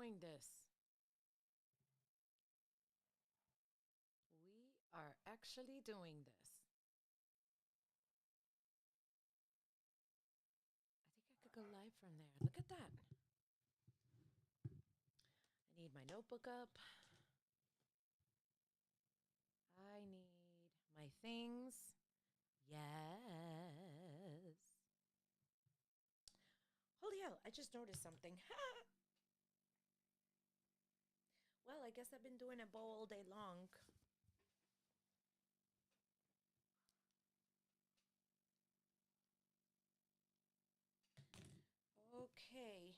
doing this. We are actually doing this. I think I could go live from there. Look at that. I need my notebook up. I need my things. Yes. Holy hell, I just noticed something. Well, I guess I've been doing a bow all day long. Okay.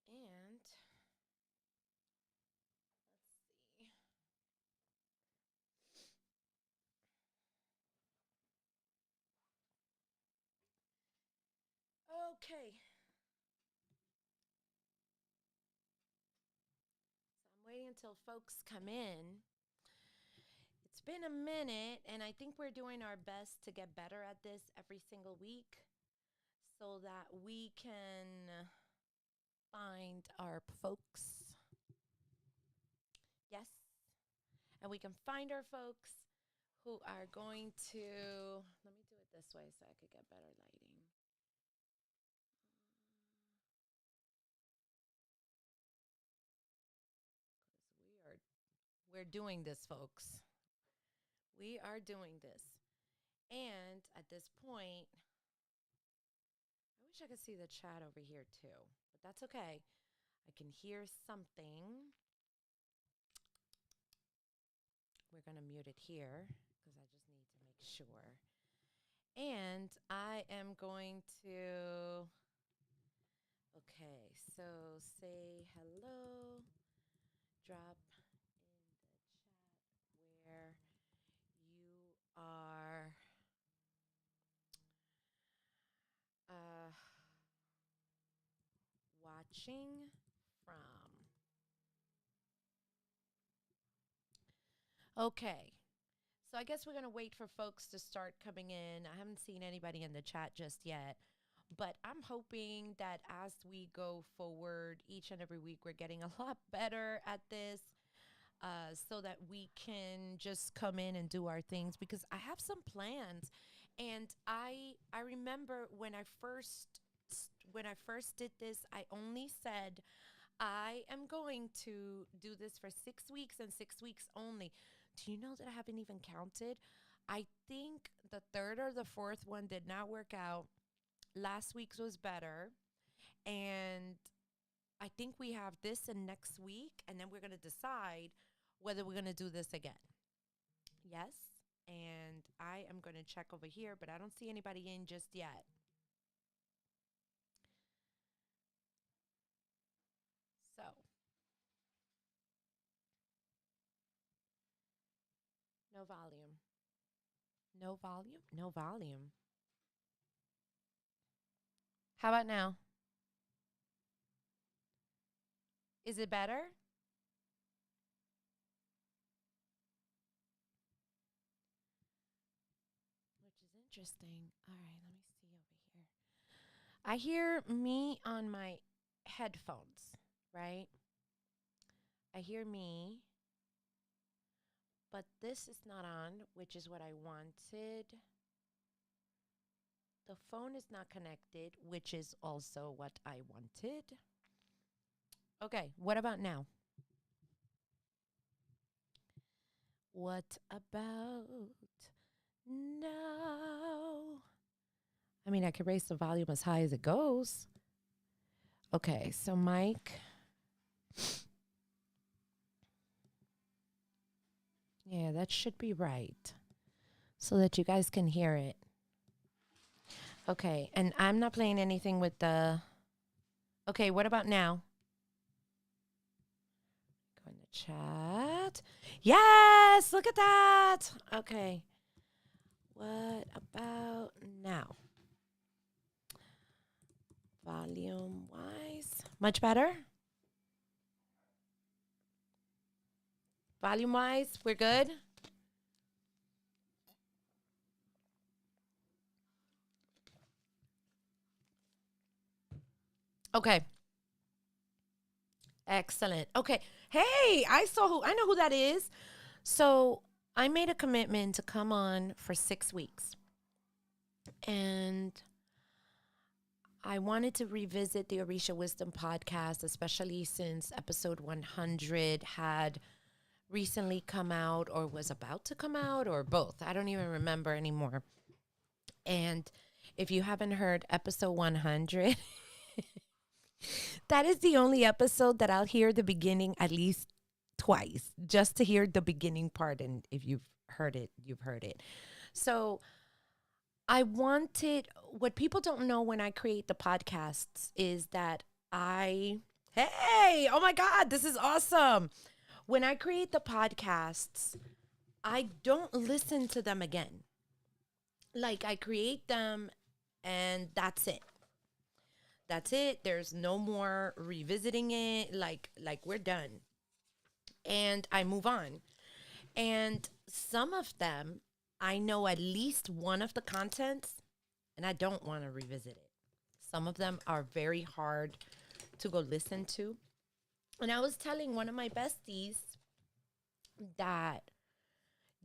And let's see. Okay. So I'm waiting until folks come in. It's been a minute, and I think we're doing our best to get better at this every single week so that we can find our folks. Yes. And we can find our folks who are going to. Let me do it this way so I could get better lighting. Because we're doing this, folks. We are doing this. And at this point, I wish I could see the chat over here too, but that's okay. I can hear something. We're going to mute it here because I just need to make sure. And I am going to, okay, so say hello, drop in the chat where you are watching from. Okay. So I guess we're going to wait for folks to start coming in. I haven't seen anybody in the chat just yet, but I'm hoping that as we go forward each and every week, we're getting a lot better at this so that we can just come in and do our things because I have some plans. And I remember when I first did this, I only said I am going to do this for 6 weeks and 6 weeks only. Do you know that I haven't even counted? I think the third or the fourth one did not work out. Last week's was better. And I think we have this and next week, and then we're going to decide whether we're going to do this again. Yes. And I am going to check over here, but I don't see anybody in just yet. So. No volume. No volume? No volume. How about now? Is it better? Which is interesting. All right, let me see over here. I hear me on my headphones, right? I hear me, but this is not on, which is what I wanted. The phone is not connected, which is also what I wanted. Okay, what about now? What about now? I mean, I can raise the volume as high as it goes. Okay, so Mike. Yeah, that should be right. So that you guys can hear it. Okay, and I'm not playing anything with the... Okay, what about now? Go in the chat. Yes, look at that. Okay. What about now? Volume-wise. Much better? Volume-wise, we're good? Okay. Excellent. Okay. Hey, I know who that is. So I made a commitment to come on for 6 weeks. And I wanted to revisit the Orisha Wisdom podcast, especially since episode 100 had recently come out or was about to come out or both. I don't even remember anymore. And if you haven't heard episode 100, that is the only episode that I'll hear the beginning at least twice, just to hear the beginning part. And if you've heard it, you've heard it. So I wanted, what people don't know when I create the podcasts is that hey, oh my God, this is awesome. When I create the podcasts, I don't listen to them again. Like I create them and that's it. That's it. There's no more revisiting it. Like we're done. And I move on. And some of them, I know at least one of the contents and I don't want to revisit it. Some of them are very hard to go listen to. And I was telling one of my besties that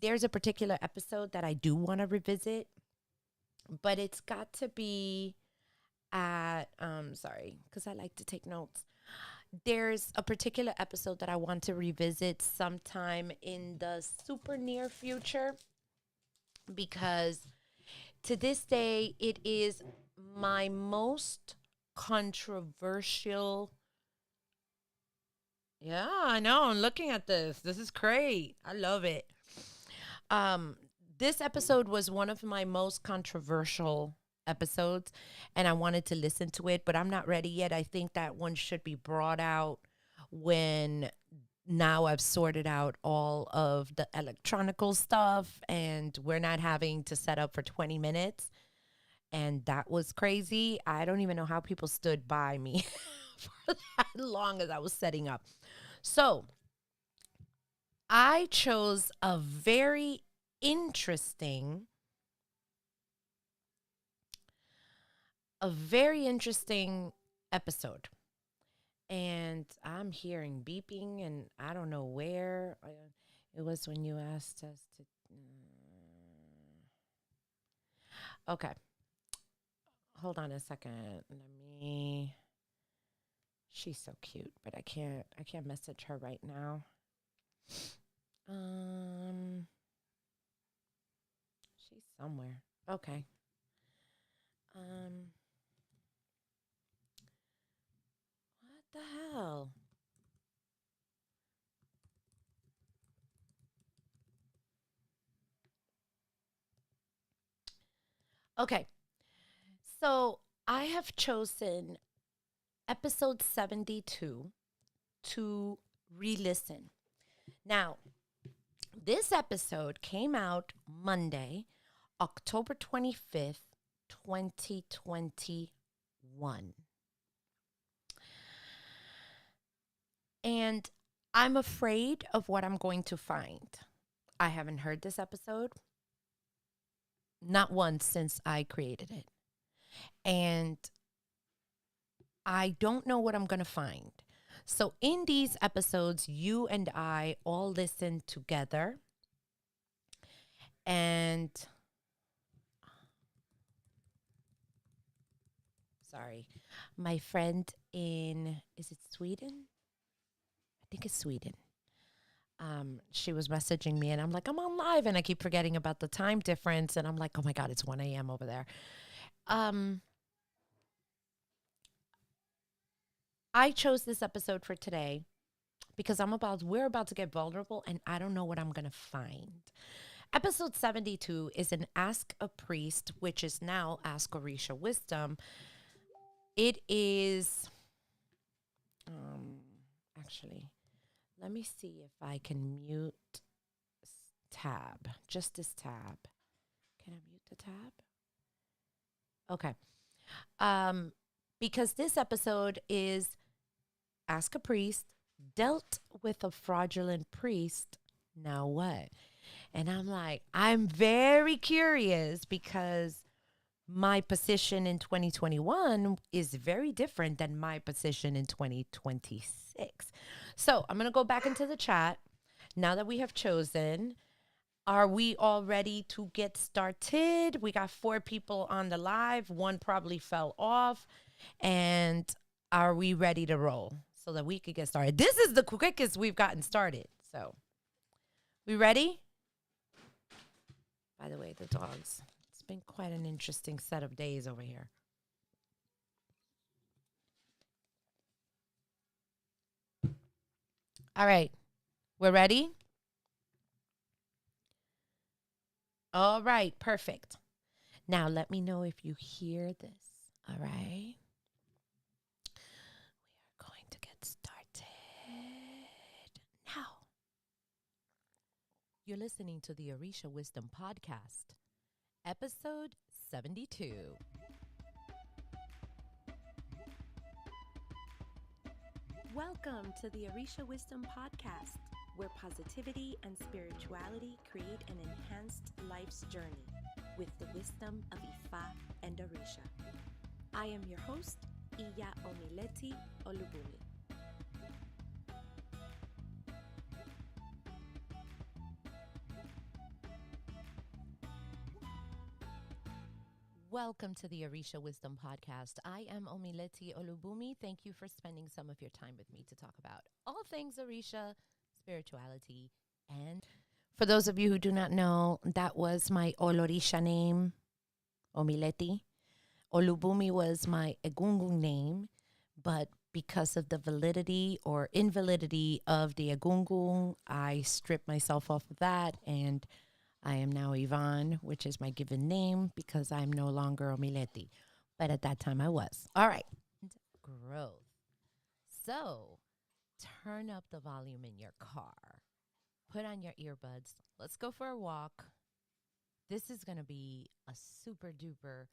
there's a particular episode that I do want to revisit, but it's got to be at, sorry, because I like to take notes. There's a particular episode that I want to revisit sometime in the super near future because to this day, it is my most controversial. Yeah, I know. I'm looking at this. This is great. I love it. This episode was one of my most controversial episodes, and I wanted to listen to it, but I'm not ready yet. I think that one should be brought out when now I've sorted out all of the electronical stuff and we're not having to set up for 20 minutes. And that was crazy. I don't even know how people stood by me for that long as I was setting up. So I chose a very interesting, episode. And I'm hearing beeping and I don't know where. It was when you asked us to. Okay. Hold on a second. She's so cute, but I can't message her right now. She's somewhere. Okay. What the hell? Okay. So I have chosen episode 72 to re-listen. Now, this episode came out Monday, October 25th, 2021. And I'm afraid of what I'm going to find. I haven't heard this episode, not once since I created it. And I don't know what I'm going to find. So in these episodes, you and I all listen together. And sorry, my friend is it Sweden? I think it's Sweden. She was messaging me and I'm like, I'm on live. And I keep forgetting about the time difference. And I'm like, oh my God, it's 1 a.m. over there. I chose this episode for today because we're about to get vulnerable and I don't know what I'm going to find. Episode 72 is an Ask a Priest, which is now Ask Orisha Wisdom. It is, actually, let me see if I can mute tab, just this tab. Can I mute the tab? Okay. Because this episode is Ask a Priest, dealt with a fraudulent priest. Now what? And I'm like, I'm very curious because my position in 2021 is very different than my position in 2026. So I'm going to go back into the chat. Now that we have chosen, are we all ready to get started? We got 4 people on the live. One probably fell off. And are we ready to roll so that we could get started? This is the quickest we've gotten started. So, we ready? By the way, the dogs. It's been quite an interesting set of days over here. All right. We're ready? All right. Perfect. Now, let me know if you hear this. All right. We are going to get started now. You're listening to the Orisha Wisdom Podcast, episode 72. Welcome to the Orisha Wisdom Podcast, where positivity and spirituality create an enhanced life's journey with the wisdom of Ifa and Orisha. I am your host, Iya Omileti Olubumi. Welcome to the Orisha Wisdom Podcast. I am Omileti Olubumi. Thank you for spending some of your time with me to talk about all things Orisha, spirituality, and for those of you who do not know, that was my Olorisha name, Omileti. Olubumi was my Egungun name, but because of the validity or invalidity of the Egungun, I stripped myself off of that, and I am now Yvonne, which is my given name because I'm no longer Omileti. But at that time I was. All right. Growth. So turn up the volume in your car. Put on your earbuds. Let's go for a walk. This is going to be a super duper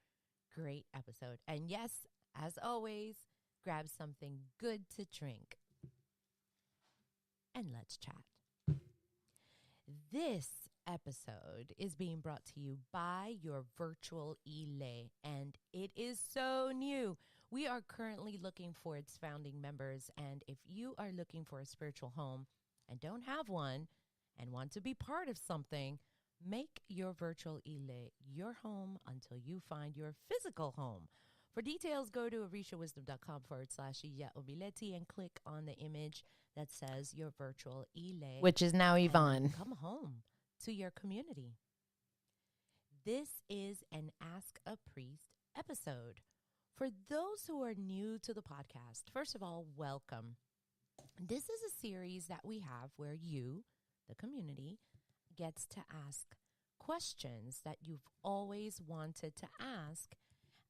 great episode. And yes, as always, grab something good to drink. And let's chat. This episode is being brought to you by your virtual Ile, and it is so new. We are currently looking for its founding members, and if you are looking for a spiritual home and don't have one and want to be part of something, make your virtual Ile your home until you find your physical home. For details, go to orishawisdom.com/Iya Omileti and click on the image that says your virtual Ile, which is now Yvonne. Come home to your community. This is an Ask a Priest episode. For those who are new to the podcast, first of all, welcome. This is a series that we have where you, the community, gets to ask questions that you've always wanted to ask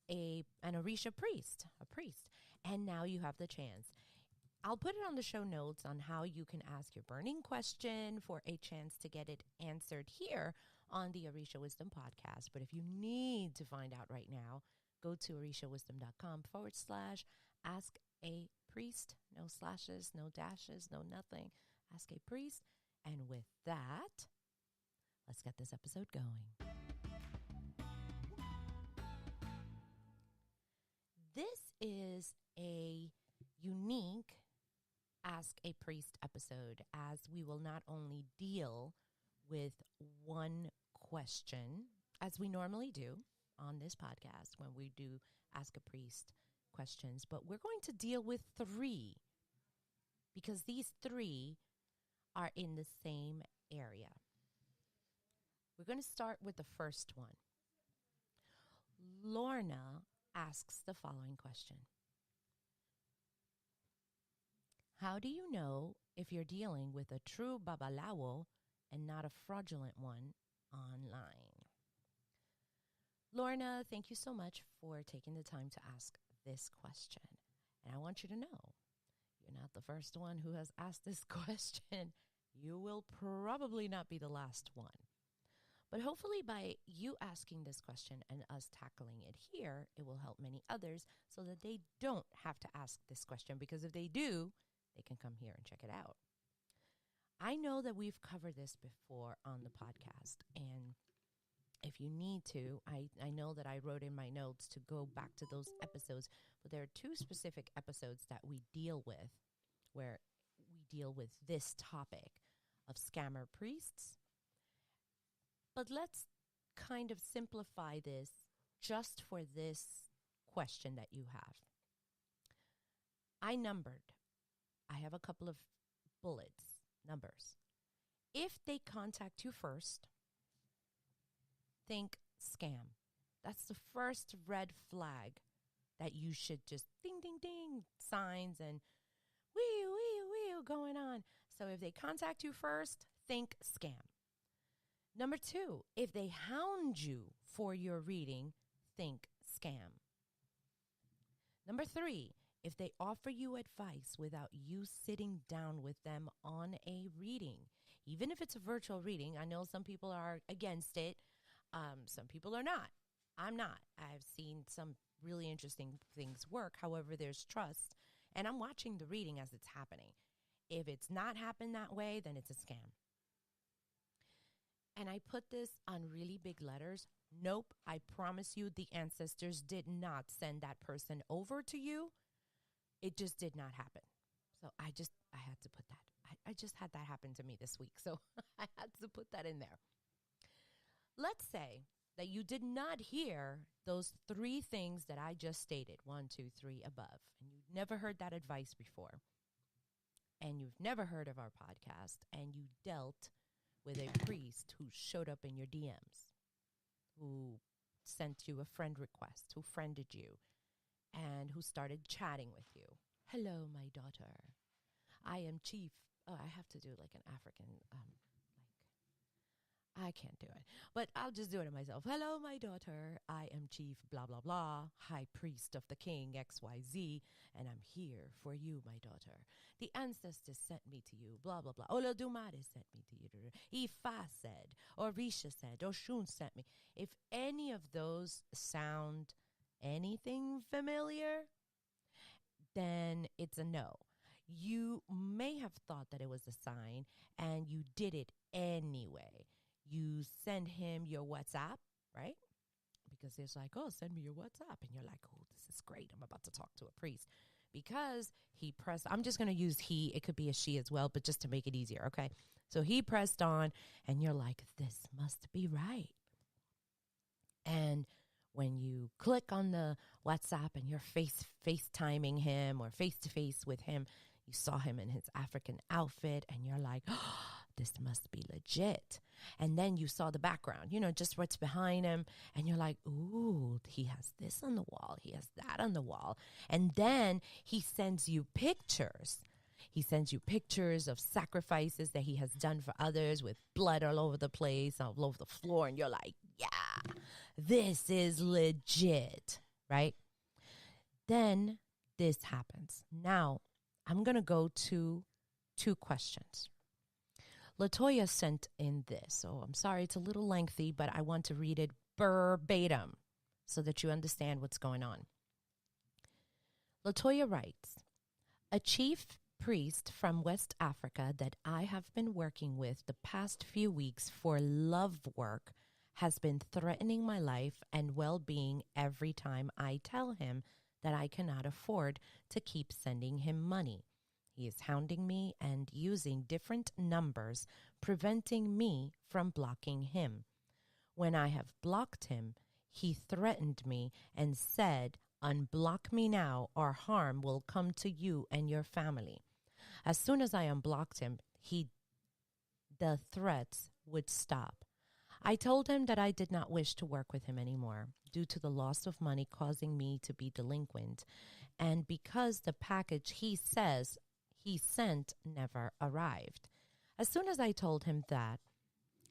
an Orisha priest, a priest, and now you have the chance. I'll put it on the show notes on how you can ask your burning question for a chance to get it answered here on the Orisha Wisdom Podcast. But if you need to find out right now, go to orishawisdom.com/ask a priest. No slashes, no dashes, no nothing. Ask a priest. And with that, let's get this episode going. This is a unique Ask a Priest episode, as we will not only deal with one question, as we normally do on this podcast when we do Ask a Priest questions, but we're going to deal with 3 because these 3 are in the same area. We're going to start with the first one. Lorna asks the following question. How do you know if you're dealing with a true babalawo and not a fraudulent one online? Lorna, thank you so much for taking the time to ask this question. And I want you to know, you're not the first one who has asked this question. You will probably not be the last one. But hopefully by you asking this question and us tackling it here, it will help many others so that they don't have to ask this question. Because if they do, they can come here and check it out. I know that we've covered this before on the podcast. And if if you need to, I know that I wrote in my notes to go back to those episodes, but there are 2 specific episodes that we deal with where we deal with this topic of scammer priests. But let's kind of simplify this just for this question that you have. I have a couple of numbers. If they contact you first, think scam. That's the first red flag that you should just ding, ding, ding, signs and wee, wee, wee going on. So if they contact you first, think scam. Number 2, if they hound you for your reading, think scam. Number 3, if they offer you advice without you sitting down with them on a reading, even if it's a virtual reading, I know some people are against it. Some people are not. I'm not. I've seen some really interesting things work. However, there's trust, and I'm watching the reading as it's happening. If it's not happened that way, then it's a scam. And I put this on really big letters. Nope, I promise you the ancestors did not send that person over to you. It just did not happen. So I had to put that. I just had that happen to me this week. So I had to put that in there. Let's say that you did not hear those 3 things that I just stated, 1, 2, 3 above, and you've never heard that advice before, and you've never heard of our podcast, and you dealt with a priest who showed up in your DMs, who sent you a friend request, who friended you, and who started chatting with you. Hello, my daughter. I am Chief. Oh, I have to do like an African, I can't do it, but I'll just do it myself. Hello, my daughter. I am Chief blah, blah, blah, High Priest of the King XYZ, and I'm here for you, my daughter. The ancestors sent me to you, blah, blah, blah. Olodumare sent me to you. Ifa said, Orisha said, Oshun sent me. If any of those sound anything familiar, then it's a no. You may have thought that it was a sign, and you did it anyway. You send him your WhatsApp, right? Because it's like, oh, send me your WhatsApp. And you're like, oh, this is great. I'm about to talk to a priest. Because he pressed, I'm just going to use he. It could be a she as well, but just to make it easier, okay? So he pressed on, and you're like, this must be right. And when you click on the WhatsApp and you're FaceTiming him or face-to-face with him, you saw him in his African outfit, and you're like, oh, this must be legit. And then you saw the background, just what's behind him. And you're like, ooh, he has this on the wall. He has that on the wall. And then he sends you pictures. He sends you pictures of sacrifices that he has done for others with blood all over the place, all over the floor. And you're like, yeah, this is legit, right? Then this happens. Now, I'm going to go to 2 questions. LaToya sent in this. So I'm sorry, it's a little lengthy, but I want to read it verbatim so that you understand what's going on. LaToya writes, a chief priest from West Africa that I have been working with the past few weeks for love work has been threatening my life and well-being every time I tell him that I cannot afford to keep sending him money. He is hounding me and using different numbers, preventing me from blocking him. When I have blocked him, he threatened me and said, unblock me now or harm will come to you and your family. As soon as I unblocked him, the threats would stop. I told him that I did not wish to work with him anymore due to the loss of money causing me to be delinquent, and because the package he says he sent never arrived. As soon as I told him that,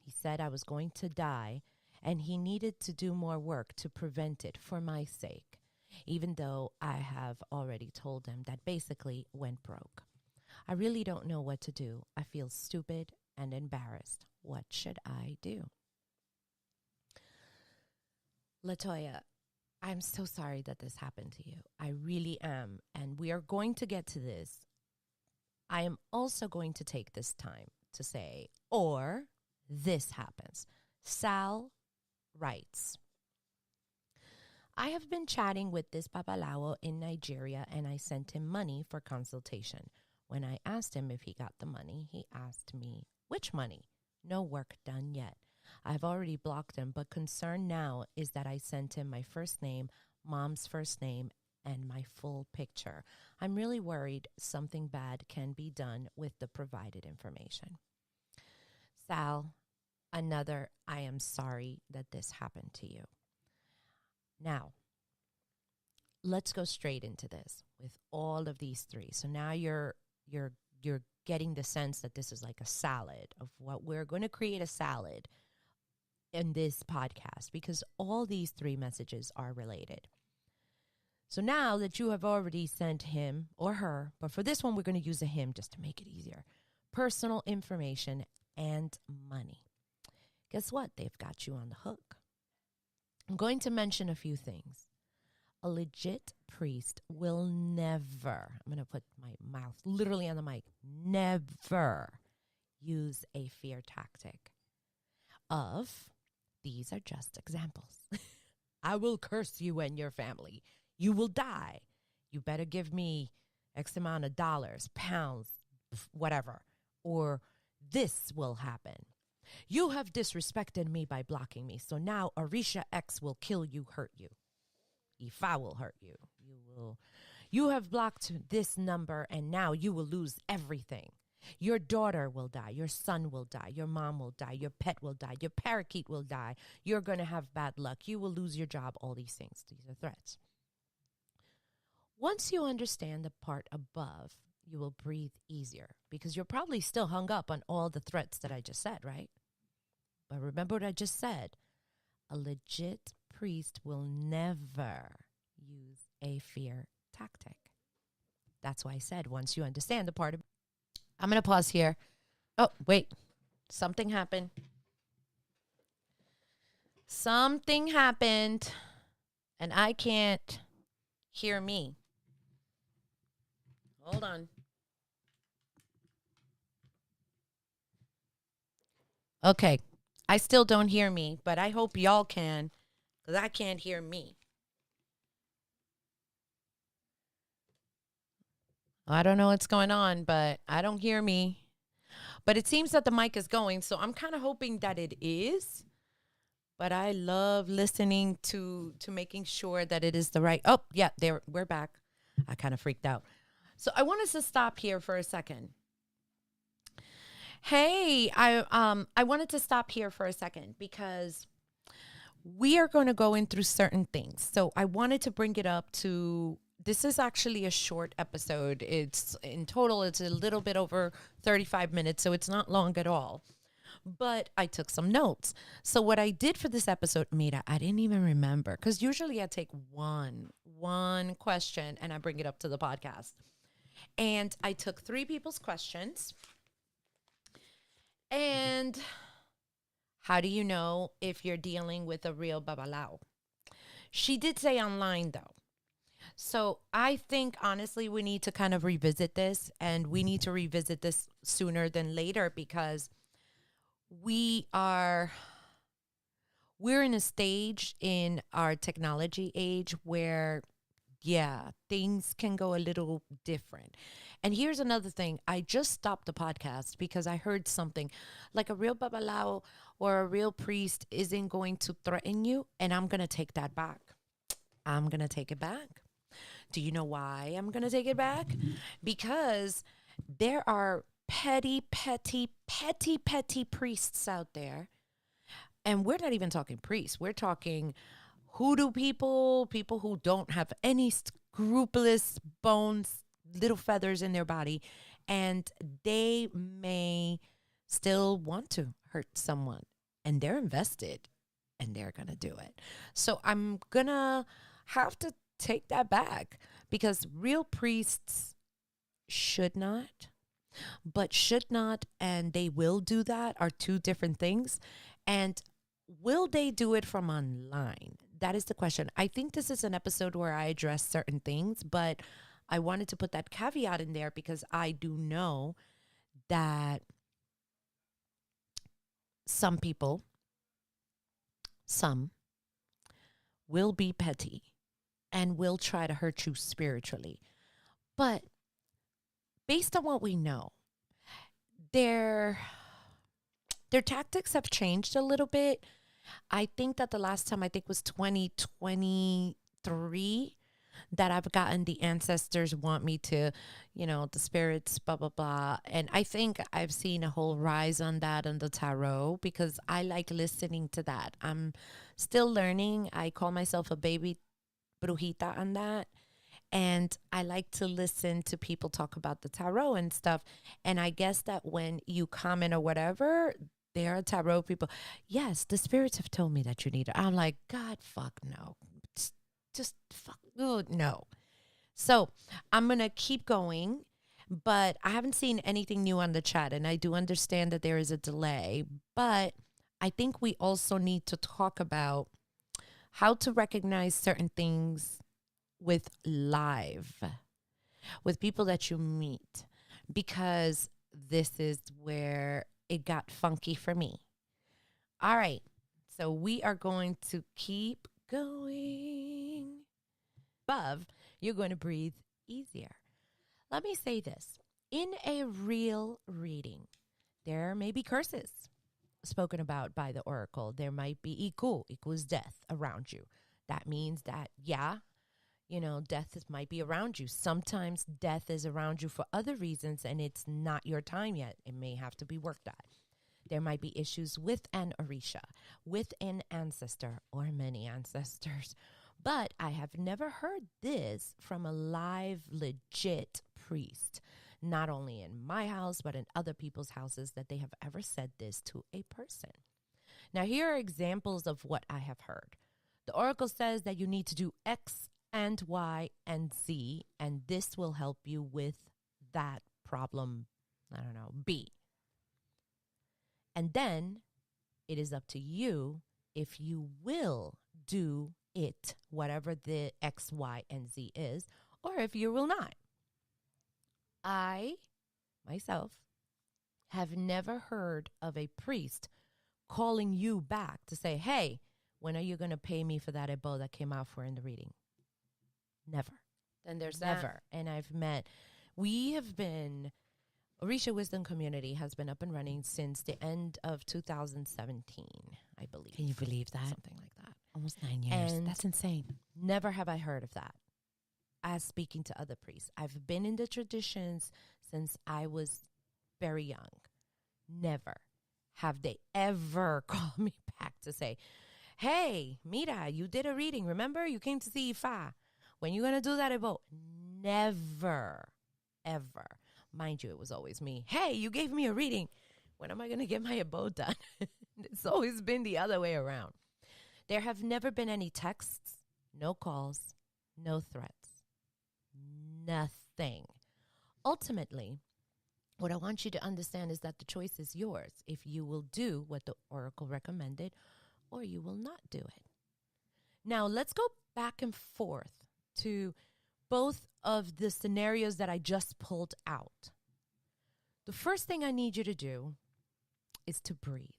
he said I was going to die and he needed to do more work to prevent it for my sake, even though I have already told him that basically went broke. I really don't know what to do. I feel stupid and embarrassed. What should I do? LaToya, I'm so sorry that this happened to you. I really am. And we are going to get to this. I am also going to take this time to say, or this happens. Sal writes, I have been chatting with this babalawo in Nigeria and I sent him money for consultation. When I asked him if he got the money, he asked me, which money? No work done yet. I've already blocked him, but concern now is that I sent him my first name, mom's first name, and my full picture. I'm really worried something bad can be done with the provided information. Sal, another, I am sorry that this happened to you. Now, let's go straight into this with all of these three. So now you're getting the sense that this is like a salad of what we're going to create a salad in this podcast because all these three messages are related. So now that you have already sent him or her, but for this one, we're going to use a him just to make it easier, personal information and money. Guess what? They've got you on the hook. I'm going to mention a few things. A legit priest will never, I'm going to put my mouth literally on the mic, never use a fear tactic of, these are just examples. I will curse you and your family. You will die. You better give me X amount of dollars, pounds, whatever, or this will happen. You have disrespected me by blocking me. So now Orisha X will kill you, hurt you. Ifa will hurt you. You have blocked this number and now you will lose everything. Your daughter will die. Your son will die. Your mom will die. Your pet will die. Your parakeet will die. You're going to have bad luck. You will lose your job. All these things. These are threats. Once you understand the part above, you will breathe easier because you're probably still hung up on all the threats that I just said, right? But remember what I just said. A legit priest will never use a fear tactic. That's why I said once you understand the part of... I'm going to pause here. Oh, wait. Something happened. Something happened and I can't hear me. Hold on. Okay. I still don't hear me, but I hope y'all can, because I can't hear me. I don't know what's going on, but I don't hear me. But it seems that the mic is going, so I'm kind of hoping that it is. But I love listening to making sure that it is the right... Oh, yeah, there, we're back. I kind of freaked out. So I want us to stop here for a second. Hey, I wanted to stop here for a second because we are going to go in through certain things. So I wanted to bring it up to, this is actually a short episode. It's in total, it's a little bit over 35 minutes, so it's not long at all. But I took some notes. So what I did for this episode, Mira, I didn't even remember because usually I take one question and I bring it up to the podcast. And I took 3 people's questions. And how do you know if you're dealing with a real babalao? She did say online, though. So I think, honestly, we need to kind of revisit this. And we need to revisit this sooner than later because we're in a stage in our technology age where, yeah, things can go a little different. And here's another thing. I just stopped the podcast because I heard something like a real babalao or a real priest isn't going to threaten you. And I'm going to take that back. I'm going to take it back. Do you know why I'm going to take it back? Because there are petty priests out there. And we're not even talking priests. We're talking hoodoo people who don't have any scrupulous bones, little feathers in their body, and they may still want to hurt someone, and they're invested, and they're going to do it. So I'm going to have to take that back because real priests should not, but should not, and they will do that are 2 different things. And will they do it from online? That is the question. I think this is an episode where I address certain things, but I wanted to put that caveat in there because I do know that some people some will be petty and will try to hurt you spiritually. But based on what we know, their tactics have changed a little bit. I think that the last time, I think was 2023, that I've gotten the ancestors want me to, the spirits, blah, blah, blah. And I think I've seen a whole rise on that on the tarot because I like listening to that. I'm still learning. I call myself a baby brujita on that. And I like to listen to people talk about the tarot and stuff. And I guess that when you comment or whatever, there are tarot people. Yes, the spirits have told me that you need it. I'm like, God, fuck no. Just fuck, oh, no. So I'm going to keep going, but I haven't seen anything new on the chat. And I do understand that there is a delay, but I think we also need to talk about how to recognize certain things with people that you meet, because this is where it got funky for me. All right. So we are going to keep going. Above, you're going to breathe easier. Let me say this. In a real reading, there may be curses spoken about by the oracle. There might be iku equals death around you. That means that, death might be around you. Sometimes death is around you for other reasons, and it's not your time yet. It may have to be worked at. There might be issues with an Orisha, with an ancestor, or many ancestors. But I have never heard this from a live, legit priest, not only in my house, but in other people's houses, that they have ever said this to a person. Now, here are examples of what I have heard. The oracle says that you need to do X and Y and Z, and this will help you with that problem, B. And then it is up to you if you will do it, whatever the X, Y, and Z is, or if you will not. I, myself, have never heard of a priest calling you back to say, hey, when are you going to pay me for that ebo that came out for in the reading? Never. Then there's never. And Orisha Wisdom Community has been up and running since the end of 2017, I believe. Can you believe that? Something like that. Almost 9 years. And that's insane. Never have I heard of that as speaking to other priests. I've been in the traditions since I was very young. Never have they ever called me back to say, hey, Mira, you did a reading. Remember? You came to see Ifa. When you going to do that ebo? Never, ever. Mind you, it was always me. Hey, you gave me a reading. When am I going to get my ebo done? It's always been the other way around. There have never been any texts, no calls, no threats, nothing. Ultimately, what I want you to understand is that the choice is yours if you will do what the oracle recommended or you will not do it. Now, let's go back and forth to both of the scenarios that I just pulled out. The first thing I need you to do is to breathe.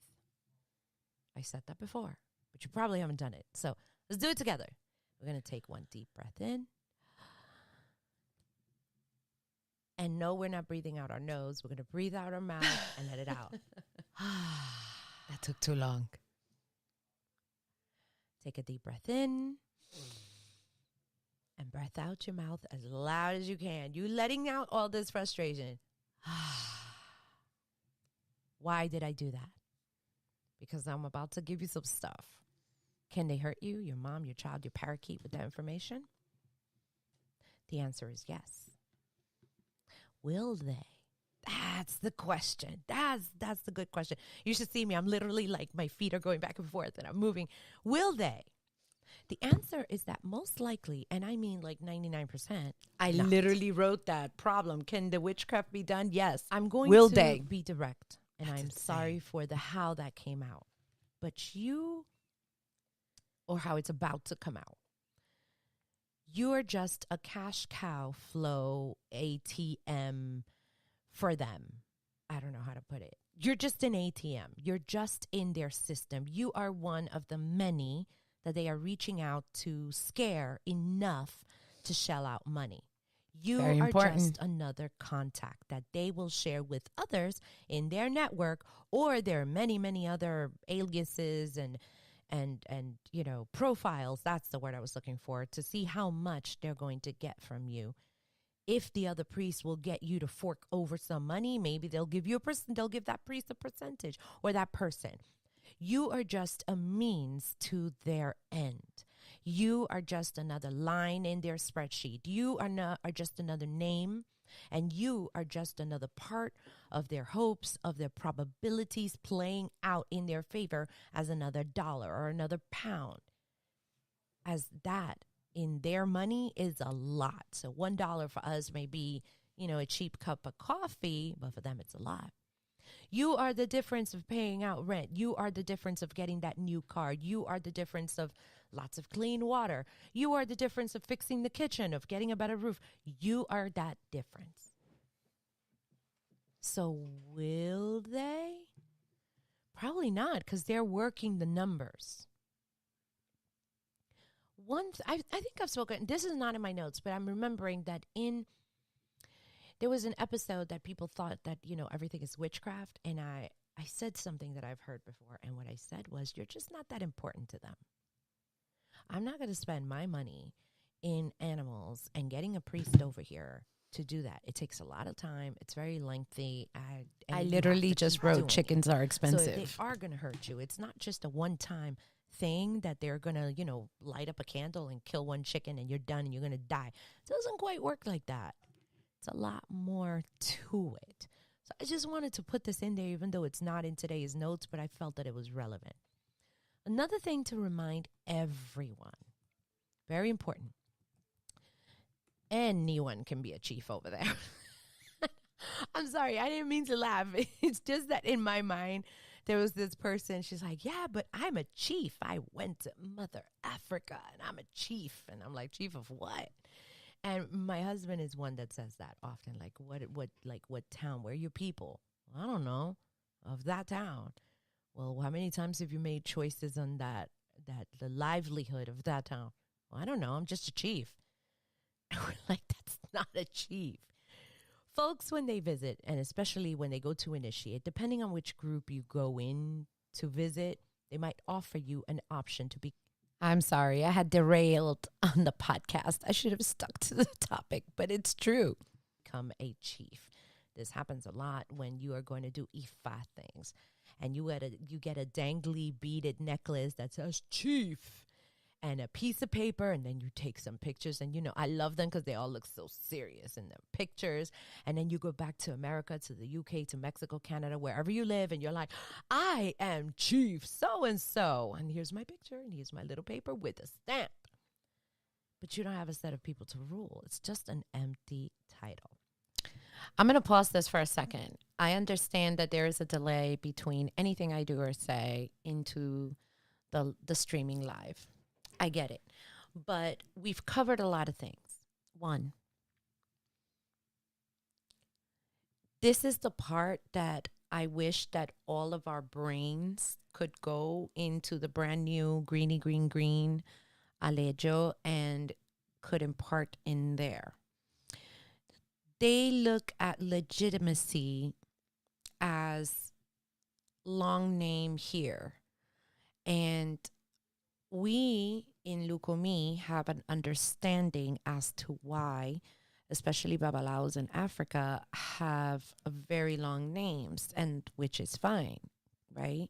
I said that before, but you probably haven't done it. So let's do it together. We're going to take one deep breath in. And no, we're not breathing out our nose. We're going to breathe out our mouth and let it out. That took too long. Take a deep breath in. And breath out your mouth as loud as you can. You letting out all this frustration. Why did I do that? Because I'm about to give you some stuff. Can they hurt you, your mom, your child, your parakeet with that information? The answer is yes. Will they? That's the question. That's the good question. You should see me. I'm literally like my feet are going back and forth and I'm moving. Will they? The answer is that most likely, and I mean like 99%. I literally wrote that problem. Can the witchcraft be done? Yes. I'm going to be direct. And I'm sorry for the how that came out. But or how it's about to come out. You're just a cash cow flow ATM for them. I don't know how to put it. You're just an ATM. You're just in their system. You are one of the many that they are reaching out to scare enough to shell out money. You Very are important. just another contact that they will share with others in their network, or there are many, many other aliases and profiles. That's the word I was looking for, to see how much they're going to get from you. If the other priest will get you to fork over some money, maybe they'll give you they'll give that priest a percentage, or that person. You are just a means to their end. You are just another line in their spreadsheet. You are just another name, and you are just another part of their hopes, of their probabilities playing out in their favor as another dollar or another pound. As that in their money is a lot. So $1 for us may be, a cheap cup of coffee, but for them it's a lot. You are the difference of paying out rent. You are the difference of getting that new car. You are the difference of lots of clean water. You are the difference of fixing the kitchen, of getting a better roof. You are that difference. So will they? Probably not, because they're working the numbers. I think I've spoken, this is not in my notes, but I'm remembering that there was an episode that people thought that, everything is witchcraft. And I said something that I've heard before. And what I said was, you're just not that important to them. I'm not going to spend my money in animals and getting a priest over here to do that. It takes a lot of time. It's very lengthy. I literally just wrote chickens are expensive. So they are going to hurt you. It's not just a one-time thing that they're going to, light up a candle and kill one chicken and you're done and you're going to die. It doesn't quite work like that. It's a lot more to it. So I just wanted to put this in there, even though it's not in today's notes, but I felt that it was relevant. Another thing to remind everyone, very important, anyone can be a chief over there. I'm sorry, I didn't mean to laugh. It's just that in my mind, there was this person, she's like, yeah, but I'm a chief. I went to Mother Africa and I'm a chief. And I'm like, chief of what? And my husband is one that says that often, like, what town? Where are your people? Well, I don't know, of that town. Well, how many times have you made choices on that the livelihood of that town? Well, I don't know. I'm just a chief. And we're like, that's not a chief. Folks, when they visit, and especially when they go to initiate, depending on which group you go in to visit, they might offer you an option to be. I'm sorry, I had derailed on the podcast. I should have stuck to the topic, but it's true. Become a chief. This happens a lot when you are going to do Ifa things, and you get a dangly beaded necklace that says chief, and a piece of paper, and then you take some pictures, and I love them because they all look so serious in their pictures. And then you go back to America, to the UK, to Mexico, Canada, wherever you live, and you're like, I am Chief so-and-so, and here's my picture, and here's my little paper with a stamp. But you don't have a set of people to rule. It's just an empty title. I'm going to pause this for a second. I understand that there is a delay between anything I do or say into the streaming live. I get it. But we've covered a lot of things. One, this is the part that I wish that all of our brains could go into the brand new greeny green Alejo and could impart in there. They look at legitimacy as long name here. And we in Lukomi have an understanding as to why, especially Babalaos in Africa, have very long names, and which is fine, right?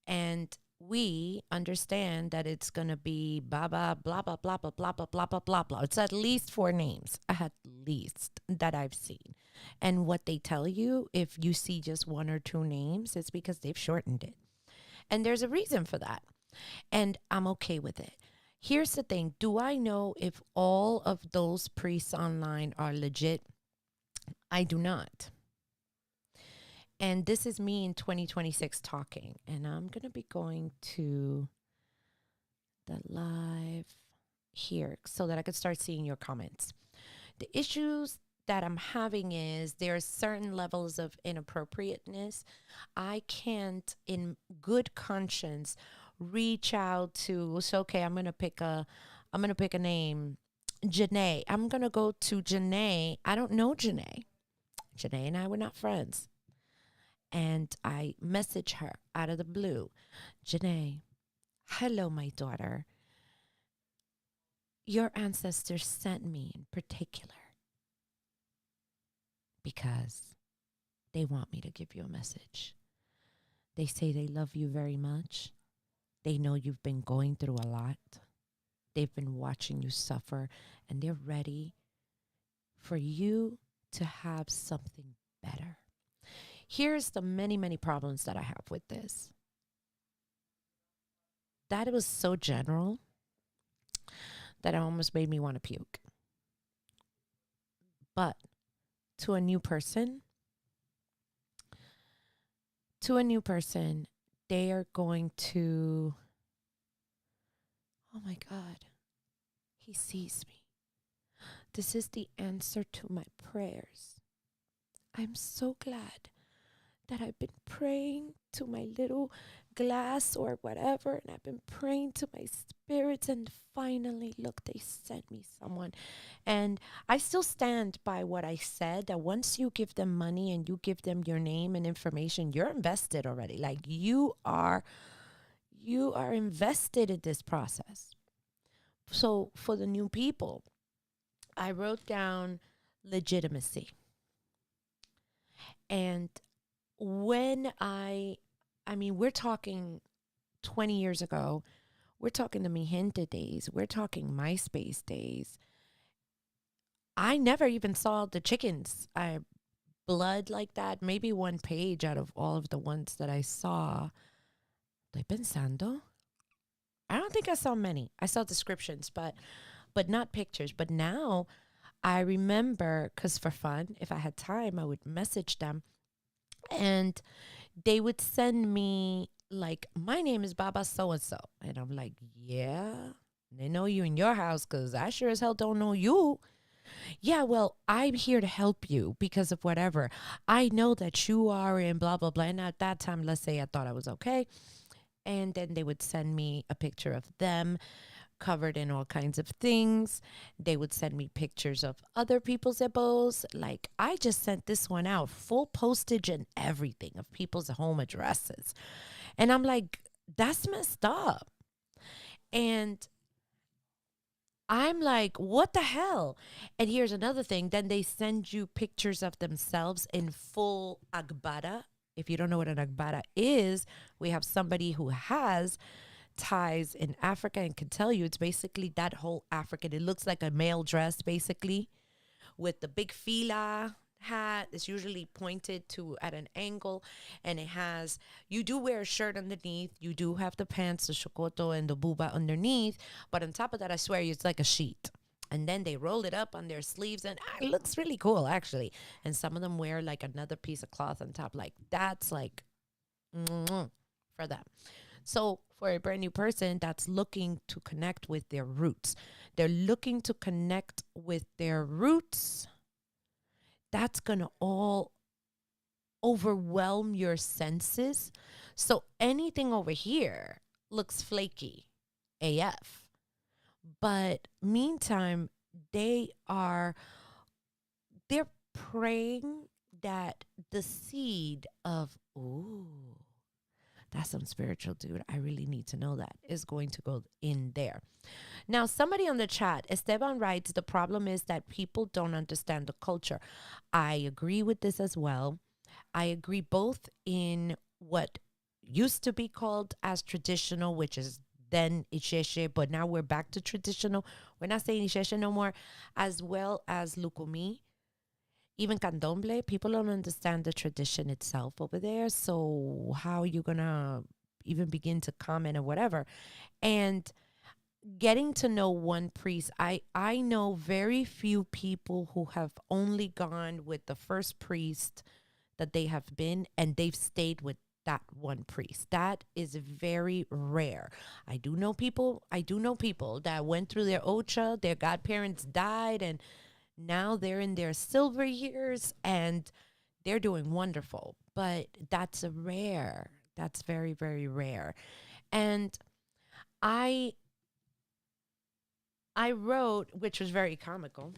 And we understand that it's going to be Baba, blah, blah, blah, blah, blah, blah, blah, blah, blah, blah. It's at least 4 names, at least, that I've seen. And what they tell you, if you see just 1 or 2 names, it's because they've shortened it. And there's a reason for that. And I'm okay with it. Here's the thing. Do I know if all of those priests online are legit? I do not. And this is me in 2026 talking. And I'm going to be going to the live here so that I could start seeing your comments. The issues that I'm having is there are certain levels of inappropriateness. I can't, in good conscience, reach out to. It's okay. I'm gonna pick a name, Janae. I'm gonna go to Janae. I don't know Janae. Janae and I were not friends, and I message her out of the blue, Janae. Hello, my daughter. Your ancestors sent me in particular because they want me to give you a message. They say they love you very much. They know you've been going through a lot. They've been watching you suffer, and they're ready for you to have something better. Here's the many, many problems that I have with this. That it was so general that it almost made me want to puke. But to a new person, they are going to, oh my God, he sees me. This is the answer to my prayers. I'm so glad that I've been praying to my little glass or whatever, and I've been praying to my spirits, and finally, look, they sent me someone. And I still stand by what I said, that once you give them money and you give them your name and information, you're invested already. Like you are invested in this process. So for the new people, I wrote down legitimacy. And when I mean, we're talking 20 years ago. We're talking the Mi Gente days. We're talking MySpace days. I never even saw the chickens. Blood like that. Maybe one page out of all of the ones that I saw. Estoy pensando. I don't think I saw many. I saw descriptions, but not pictures. But now I remember, because for fun, if I had time, I would message them. And they would send me like, my name is Baba so-and-so. And I'm like, yeah, they know you in your house because I sure as hell don't know you. Yeah, well, I'm here to help you because of whatever. I know that you are in blah, blah, blah. And at that time, let's say I thought I was okay. And then they would send me a picture of them covered in all kinds of things. They would send me pictures of other people's ebos. Like, I just sent this one out, full postage and everything of people's home addresses. And I'm like, that's messed up. And I'm like, what the hell? And here's another thing. Then they send you pictures of themselves in full agbada. If you don't know what an agbada is, we have somebody who has ties in Africa and can tell you it's basically that whole African. It looks like a male dress, basically, with the big fila hat. It's usually pointed to at an angle, and it has, you do wear a shirt underneath. You do have the pants, the shokoto, and the buba underneath. But on top of that, I swear you, it's like a sheet. And then they roll it up on their sleeves, and it looks really cool, actually. And some of them wear like another piece of cloth on top. Like, that's like for them. So for a brand new person that's looking to connect with their roots, they're looking to connect with their roots. That's going to all overwhelm your senses. So anything over here looks flaky AF. But meantime, they're praying that the seed of, ooh, that's some spiritual, dude, I really need to know that, is going to go in there. Now, somebody on the chat, Esteban writes, the problem is that people don't understand the culture. I agree with this as well. I agree both in what used to be called as traditional, which is then Isheshe, but now we're back to traditional. We're not saying Isheshe no more, as well as Lukumi. Even candomblé, people don't understand the tradition itself over there. So how are you going to even begin to comment or whatever? And getting to know one priest, I know very few people who have only gone with the first priest that they have been, and they've stayed with that one priest. That is very rare. I do know people that went through their Ocha, their godparents died, and Now they're in their silver years and they're doing wonderful. But that's a rare. That's very, very rare. And I I wrote, which was very comical,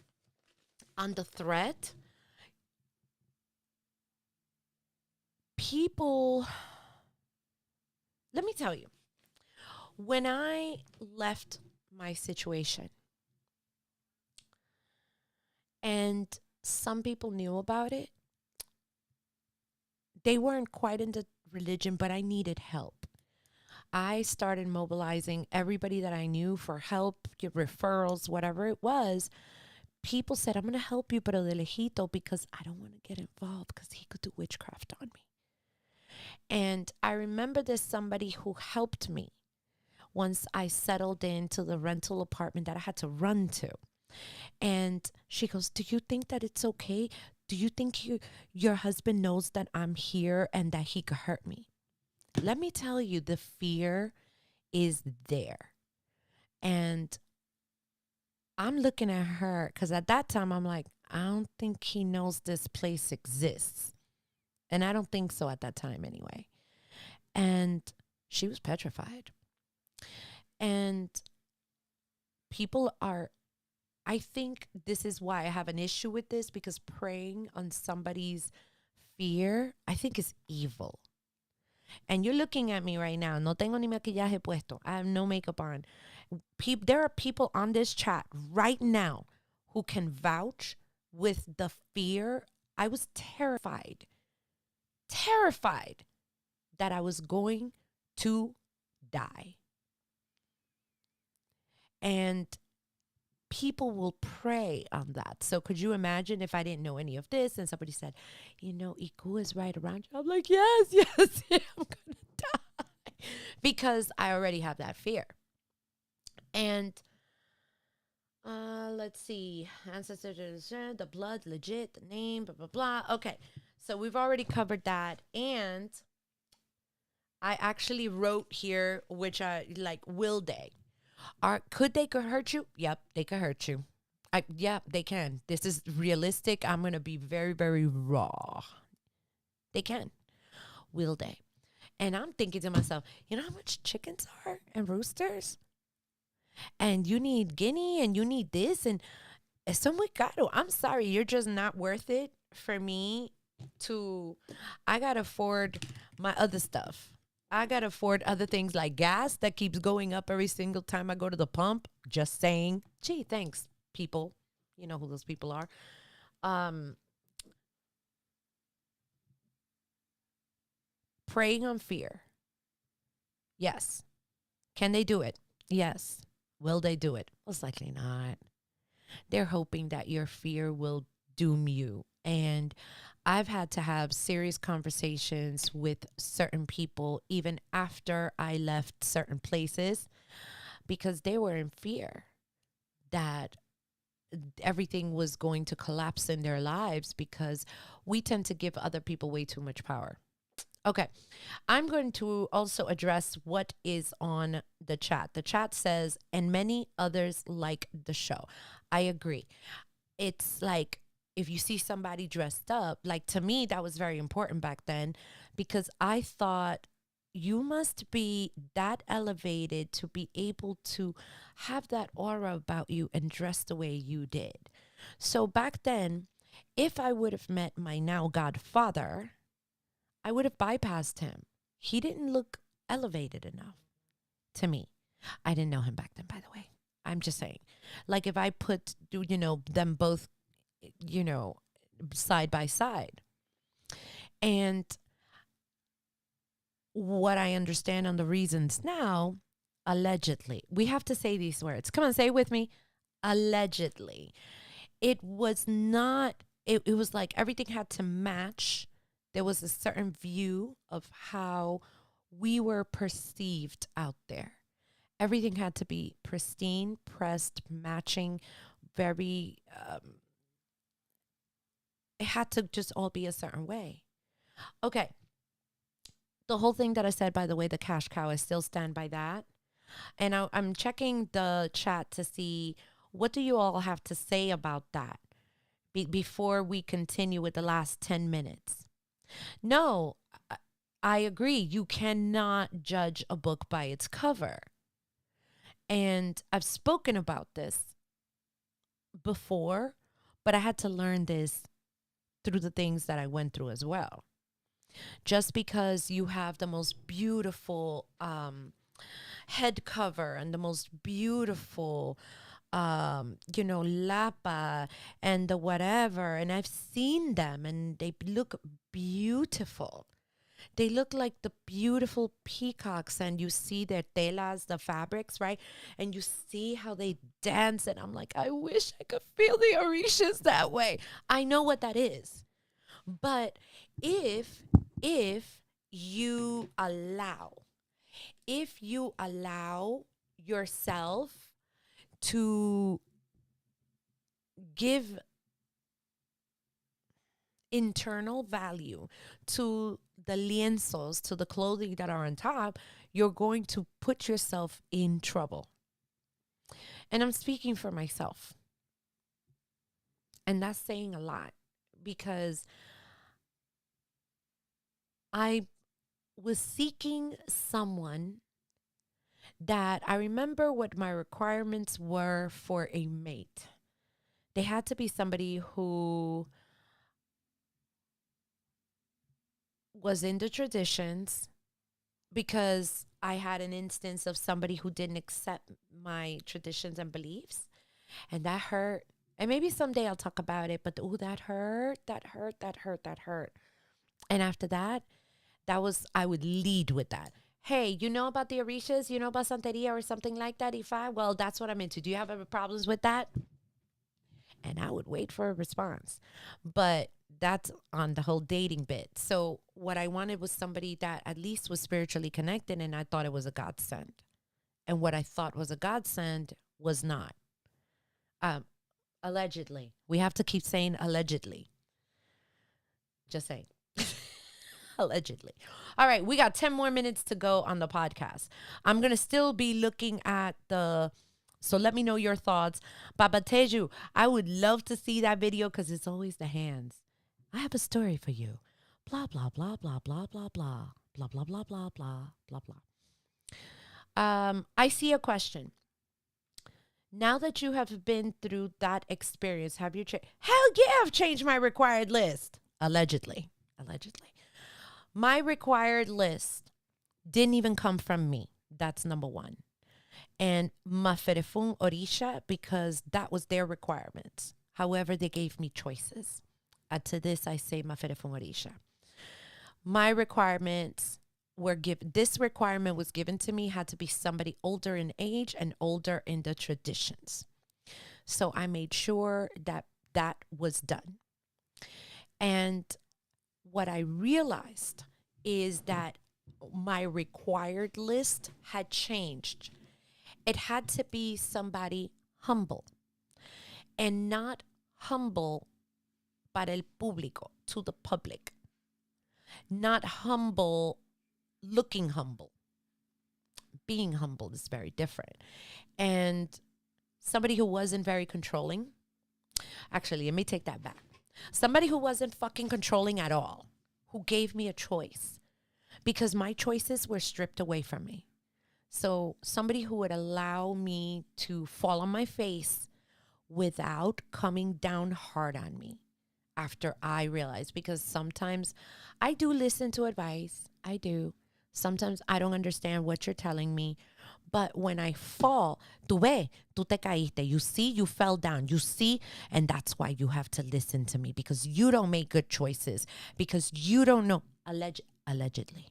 on the thread, people, let me tell you, when I left my situation and some people knew about it, they weren't quite into religion, but I needed help. I started mobilizing everybody that I knew for help, get referrals, whatever it was. People said, I'm going to help you, pero de lejito, because I don't want to get involved because he could do witchcraft on me. And I remember there's somebody who helped me once I settled into the rental apartment that I had to run to. And she goes, do you think that it's okay? Do you think your husband knows that I'm here and that he could hurt me? Let me tell you, the fear is there. And I'm looking at her because at that time I'm like, I don't think he knows this place exists. And I don't think so at that time anyway. And she was petrified. And people are, I think this is why I have an issue with this, because preying on somebody's fear, I think is evil. And you're looking at me right now. No tengo ni maquillaje puesto. I have no makeup on. There are people on this chat right now who can vouch with the fear. I was terrified that I was going to die. And people will prey on that. So could you imagine if I didn't know any of this and somebody said, you know, Iku is right around you? I'm like, yes, I'm going to die. Because I already have that fear. And let's see. Ancestors, the blood, legit, the name, blah, blah, blah. Okay. So we've already covered that. And I actually wrote here, which I like, will they? Could they hurt you? Yep, they could hurt you. Yeah, they can. This is realistic. I'm going to be very, very raw. They can. Will they? And I'm thinking to myself, you know how much chickens are and roosters? And you need guinea and you need this. And it's so muy caro. I'm sorry, you're just not worth it for me to, I got to afford my other stuff. I got to afford other things like gas that keeps going up every single time I go to the pump. Just saying. Gee, thanks, people. You know who those people are. Preying on fear. Yes. Can they do it? Yes. Will they do it? Most likely not. They're hoping that your fear will doom you. And I've had to have serious conversations with certain people even after I left certain places because they were in fear that everything was going to collapse in their lives because we tend to give other people way too much power. Okay, I'm going to also address what is on the chat. The chat says, and many others like the show. I agree. It's like, if you see somebody dressed up, like to me, that was very important back then because I thought you must be that elevated to be able to have that aura about you and dress the way you did. So back then, if I would have met my now godfather, I would have bypassed him. He didn't look elevated enough to me. I didn't know him back then, by the way. I'm just saying. Like if I put, them both side by side. And what I understand on the reasons now, allegedly, we have to say these words. Come on, say it with me. Allegedly. It was not, it was like everything had to match. There was a certain view of how we were perceived out there. Everything had to be pristine, pressed, matching, very, it had to just all be a certain way. Okay. The whole thing that I said, by the way, the cash cow, I still stand by that. And I'm checking the chat to see what do you all have to say about that. before we continue with the last 10 minutes. No, I agree. You cannot judge a book by its cover. And I've spoken about this before, but I had to learn this through the things that I went through as well. Just because you have the most beautiful head cover and the most beautiful, lapa and the whatever, and I've seen them and they look beautiful. They look like the beautiful peacocks, and you see their telas, the fabrics, right? And you see how they dance, and I'm like, I wish I could feel the Orishas that way. I know what that is. But if you allow yourself to give internal value to the lienzos, to the clothing that are on top, you're going to put yourself in trouble. And I'm speaking for myself. And that's saying a lot, because I was seeking someone that I remember what my requirements were for a mate. They had to be somebody who was in the traditions, because I had an instance of somebody who didn't accept my traditions and beliefs, and that hurt. And maybe someday I'll talk about it, but that hurt. And after that, I would lead with that. Hey, you know about the Orishas? You know about Santeria or something like that, Ifa? Well, that's what I'm into. Do you have any problems with that? And I would wait for a response. But that's on the whole dating bit. So what I wanted was somebody that at least was spiritually connected, and I thought it was a godsend. And what I thought was a godsend was not. Allegedly. We have to keep saying allegedly. Just saying. Allegedly. All right, we got 10 more minutes to go on the podcast. I'm going to still be looking at so let me know your thoughts. Baba Teju, I would love to see that video, because it's always the hands. I have a story for you. Blah, blah, blah, blah, blah, blah, blah, blah, blah, blah, blah, blah, blah, blah. I see a question. Now that you have been through that experience, have you changed? Hell yeah, I've changed my required list. Allegedly. My required list didn't even come from me. That's number one. And Maferefun Orisha, because that was their requirements. However, they gave me choices. To this, I say Maferefun Orisha. My requirements were given. This requirement was given to me, had to be somebody older in age and older in the traditions. So I made sure that that was done. And what I realized is that my required list had changed. It had to be somebody humble, and not humble para el público, to the public. Not humble, looking humble. Being humble is very different. And somebody who wasn't very controlling. Actually, let me take that back. Somebody who wasn't fucking controlling at all, who gave me a choice, because my choices were stripped away from me. So somebody who would allow me to fall on my face without coming down hard on me after I realized, because sometimes I do listen to advice. I do. Sometimes I don't understand what you're telling me. But when I fall, tú te caíste. You see, you fell down. You see, and that's why you have to listen to me, because you don't make good choices, because you don't know. Allegedly.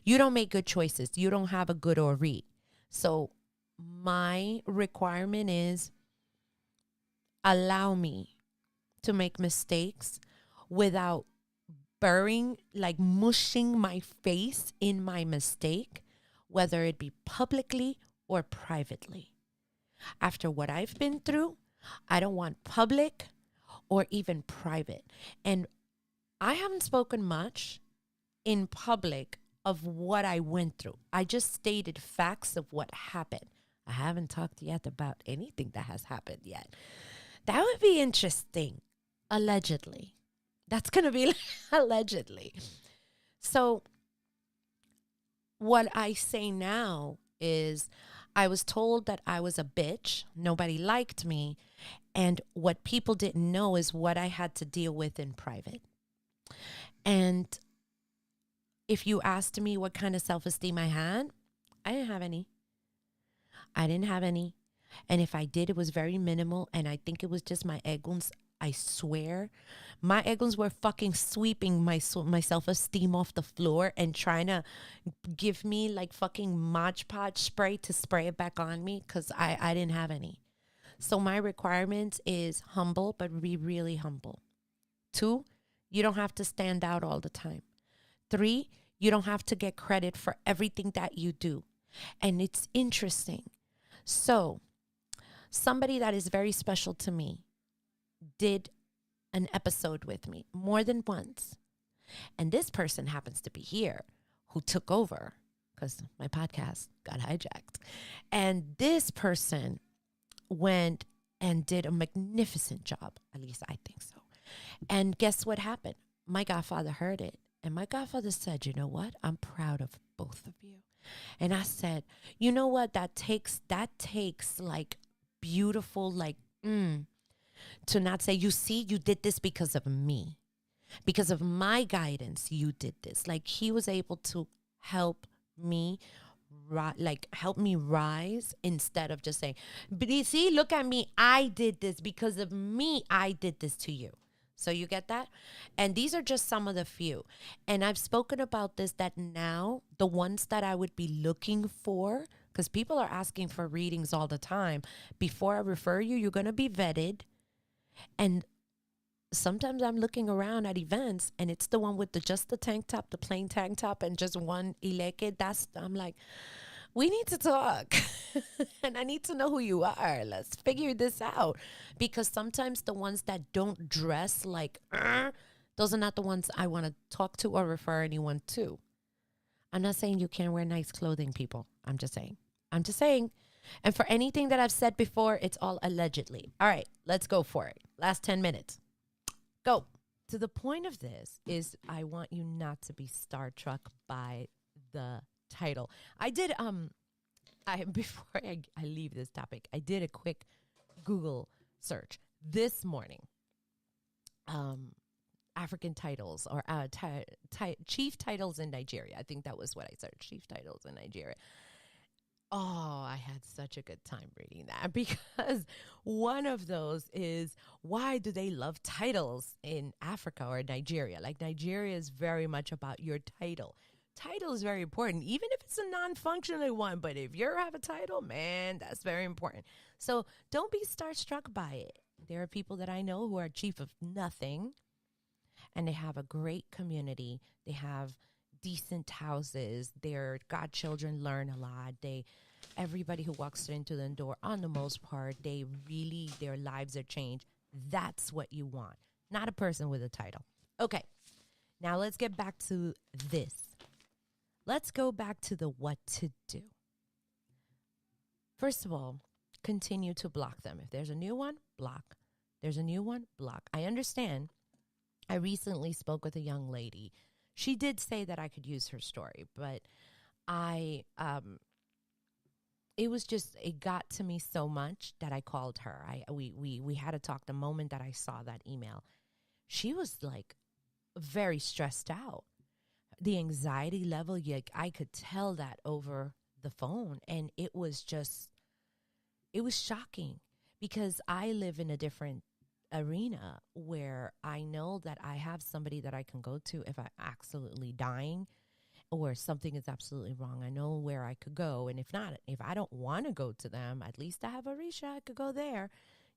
You don't make good choices. You don't have a good ori. So my requirement is allow me to make mistakes without burying, like mushing my face in my mistake, whether it be publicly or privately. After what I've been through, I don't want public or even private. And I haven't spoken much in public of what I went through. I just stated facts of what happened. I haven't talked yet about anything that has happened yet. That would be interesting. Allegedly. That's going to be allegedly. So what I say now is I was told that I was a bitch. Nobody liked me. And what people didn't know is what I had to deal with in private. And if you asked me what kind of self-esteem I had, I didn't have any. I didn't have any. And if I did, it was very minimal. And I think it was just my egos. I swear, my egos were fucking sweeping my self-esteem off the floor and trying to give me like fucking Mod Podge spray to spray it back on me because I didn't have any. So my requirement is humble, but be really humble. 2, you don't have to stand out all the time. 3, you don't have to get credit for everything that you do. And it's interesting. So somebody that is very special to me did an episode with me more than once. And this person happens to be here who took over because my podcast got hijacked. And this person went and did a magnificent job. At least I think so. And guess what happened? My godfather heard it. And my godfather said, you know what? I'm proud of both of you. And I said, you know what? That takes like beautiful, like, to not say, you see, you did this because of me. Because of my guidance, you did this. Like he was able to help me, help me rise instead of just saying, but you see, look at me. I did this because of me. I did this to you. So you get that? And these are just some of the few. And I've spoken about this, that now the ones that I would be looking for, because people are asking for readings all the time. Before I refer you, you're going to be vetted. And sometimes I'm looking around at events and it's the one with just the tank top, the plain tank top, and just one ileke. I'm like, we need to talk. And I need to know who you are. Let's figure this out. Because sometimes the ones that don't dress like, those are not the ones I want to talk to or refer anyone to. I'm not saying you can't wear nice clothing, people. I'm just saying. And for anything that I've said before, it's all allegedly. All right, let's go for it. Last 10 minutes. Go. To the point of this is I want you not to be starstruck by the title. I did, before I leave this topic, I did a quick Google search this morning. African titles or chief titles in Nigeria. I think that was what I searched, chief titles in Nigeria. Oh, I had such a good time reading that because one of those is, why do they love titles in Africa or Nigeria? Like Nigeria is very much about your title. Title is very important, even if it's a non-functional one. But if you have a title, man, that's very important. So don't be starstruck by it. There are people that I know who are chief of nothing, and they have a great community. They have decent houses. Their godchildren learn a lot. Everybody who walks into the door, on the most part, their lives are changed. That's what you want, not a person with a title. Okay, now let's get back to this. Let's go back to the what to do. First of all, continue to block them. If there's a new one, block. There's a new one, block. I understand. I recently spoke with a young lady. She did say that I could use her story, but it got to me so much that I called her. We had to talk the moment that I saw that email. She was like very stressed out. The anxiety level, I could tell that over the phone. And it was shocking because I live in a different arena where I know that I have somebody that I can go to if I'm absolutely dying or something is absolutely wrong. I know where I could go. And if I don't want to go to them, at least I have Orisha. I could go there.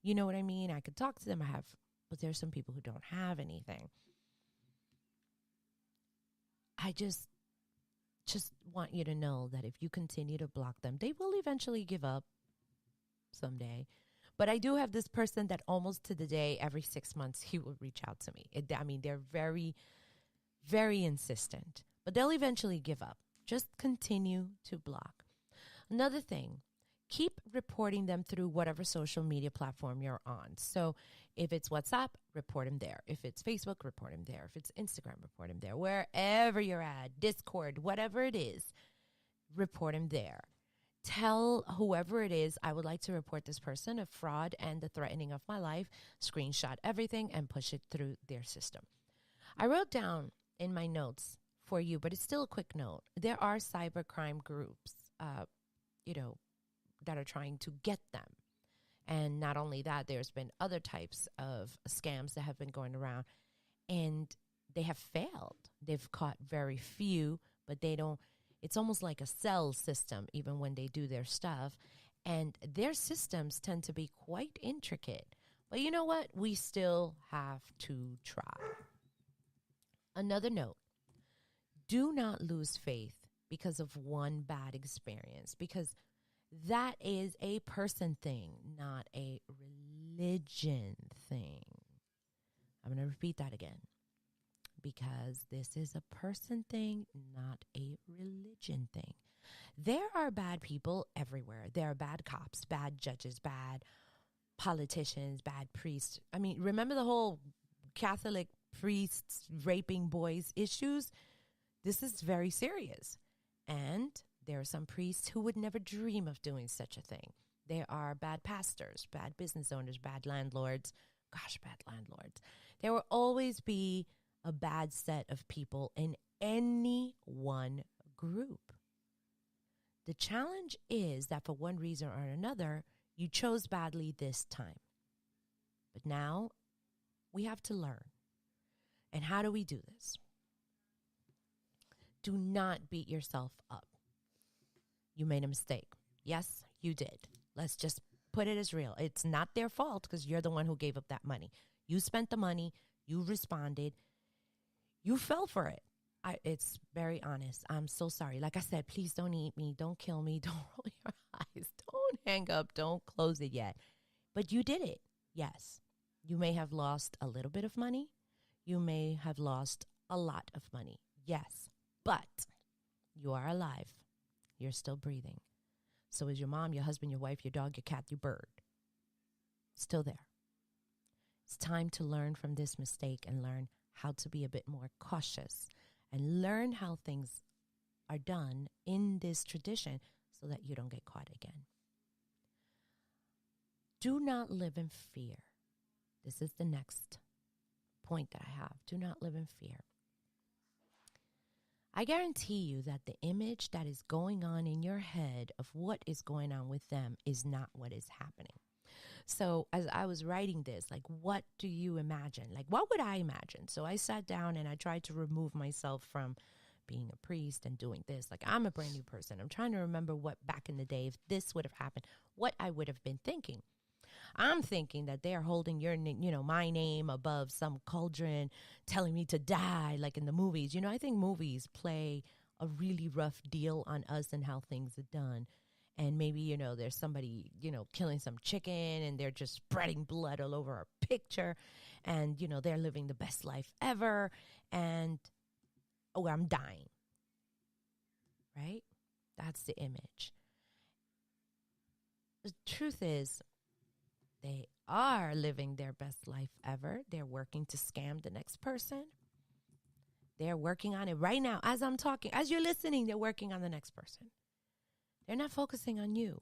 You know what I mean? I could talk to them. But there's some people who don't have anything. I just want you to know that if you continue to block them, they will eventually give up someday. But I do have this person that almost to the day, every 6 months, he will reach out to me. They're very, very insistent. But they'll eventually give up. Just continue to block. Another thing, keep reporting them through whatever social media platform you're on. So if it's WhatsApp, report them there. If it's Facebook, report them there. If it's Instagram, report them there. Wherever you're at, Discord, whatever it is, report them there. Tell whoever it is, I would like to report this person a fraud and the threatening of my life, screenshot everything and push it through their system. I wrote down in my notes for you, but it's still a quick note. There are cybercrime groups, that are trying to get them. And not only that, there's been other types of scams that have been going around, and they have failed. They've caught very few, but they don't. It's almost like a cell system, even when they do their stuff. And their systems tend to be quite intricate. But you know what? We still have to try. Another note, do not lose faith because of one bad experience, because that is a person thing, not a religion thing. I'm going to repeat that again, because this is a person thing, not a religion thing. There are bad people everywhere. There are bad cops, bad judges, bad politicians, bad priests. I mean, remember the whole Catholic priests raping boys issues? This is very serious. And there are some priests who would never dream of doing such a thing. There are bad pastors, bad business owners, bad landlords. Gosh, bad landlords. There will always be a bad set of people in any one group. The challenge is that for one reason or another, you chose badly this time. But now we have to learn. And how do we do this? Do not beat yourself up. You made a mistake. Yes, you did. Let's just put it as real. It's not their fault because you're the one who gave up that money. You spent the money. You responded. You fell for it. It's very honest. I'm so sorry. Like I said, please don't eat me. Don't kill me. Don't roll your eyes. Don't hang up. Don't close it yet. But you did it. Yes. You may have lost a little bit of money. You may have lost a lot of money. Yes. But you are alive. You're still breathing. So is your mom, your husband, your wife, your dog, your cat, your bird. Still there. It's time to learn from this mistake and learn how to be a bit more cautious and learn how things are done in this tradition so that you don't get caught again. Do not live in fear. This is the next point that I have. Do not live in fear. I guarantee you that the image that is going on in your head of what is going on with them is not what is happening. So as I was writing this, like, what do you imagine? Like, what would I imagine? So I sat down and I tried to remove myself from being a priest and doing this. Like, I'm a brand new person. I'm trying to remember what back in the day, if this would have happened, what I would have been thinking. I'm thinking that they're holding my name above some cauldron, telling me to die, like in the movies. I think movies play a really rough deal on us and how things are done. And maybe, there's somebody, killing some chicken and they're just spreading blood all over our picture. And, they're living the best life ever. And, I'm dying. Right? That's the image. The truth is, they are living their best life ever. They're working to scam the next person. They're working on it right now. As I'm talking, as you're listening, they're working on the next person. They're not focusing on you.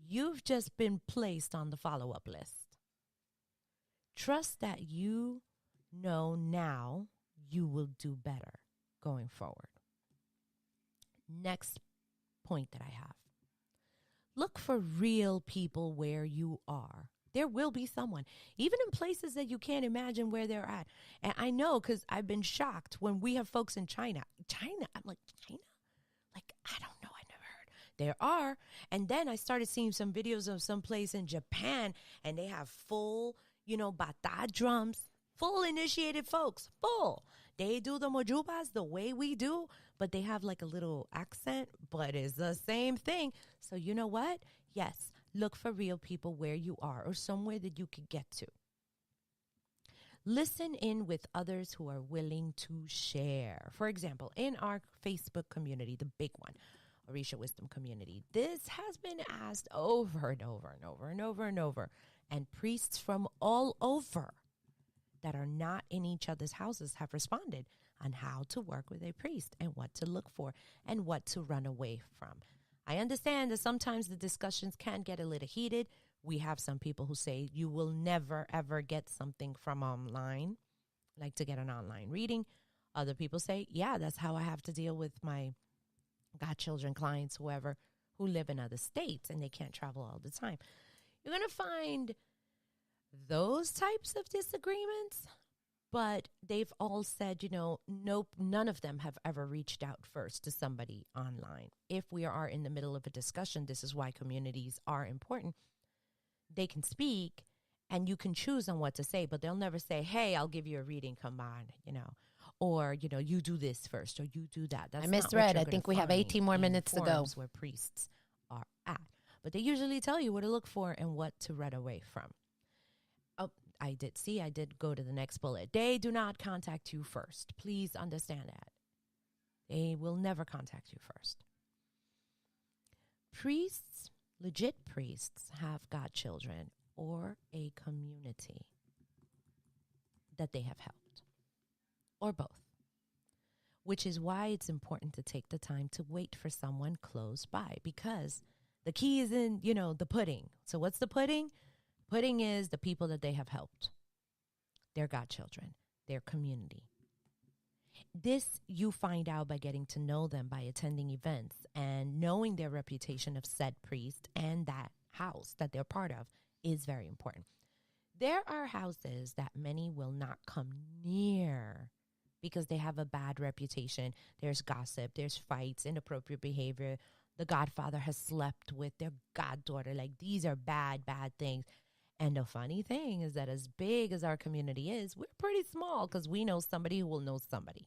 You've just been placed on the follow-up list. Trust that you know now you will do better going forward. Next point that I have. Look for real people where you are. There will be someone, even in places that you can't imagine where they're at. And I know because I've been shocked when we have folks in China. I'm like, China? Like, I don't know. I never heard. There are. And then I started seeing some videos of some place in Japan, and they have full, bata drums, full initiated folks, full. They do the mojubas the way we do, but they have like a little accent, but it's the same thing. So you know what? Yes. Look for real people where you are or somewhere that you could get to. Listen in with others who are willing to share. For example, in our Facebook community, the big one, Orisha Wisdom Community. This has been asked over and over and over and over and over. And priests from all over that are not in each other's houses have responded on how to work with a priest and what to look for and what to run away from. I understand that sometimes the discussions can get a little heated. We have some people who say you will never, ever get something from online, like to get an online reading. Other people say, yeah, that's how I have to deal with my godchildren, clients, whoever, who live in other states and they can't travel all the time. You're going to find those types of disagreements, but they've all said, nope, none of them have ever reached out first to somebody online. If we are in the middle of a discussion, this is why communities are important. They can speak and you can choose on what to say, but they'll never say, hey, I'll give you a reading, come on, or, you do this first or you do that. That's I misread. I think we have 18 more minutes to go. Where priests are at. But they usually tell you what to look for and what to run away from. Oh, I did go to the next bullet. They do not contact you first. Please understand that. They will never contact you first. Priests, legit priests, have godchildren or a community that they have helped, or both, which is why it's important to take the time to wait for someone close by, because the key is in, the pudding. So what's the pudding? Pudding is the people that they have helped, their godchildren, their community. This you find out by getting to know them, by attending events and knowing their reputation of said priest and that house that they're part of is very important. There are houses that many will not come near because they have a bad reputation. There's gossip, there's fights, inappropriate behavior. The godfather has slept with their goddaughter. Like, these are bad, bad things. And the funny thing is that as big as our community is, we're pretty small because we know somebody who will know somebody.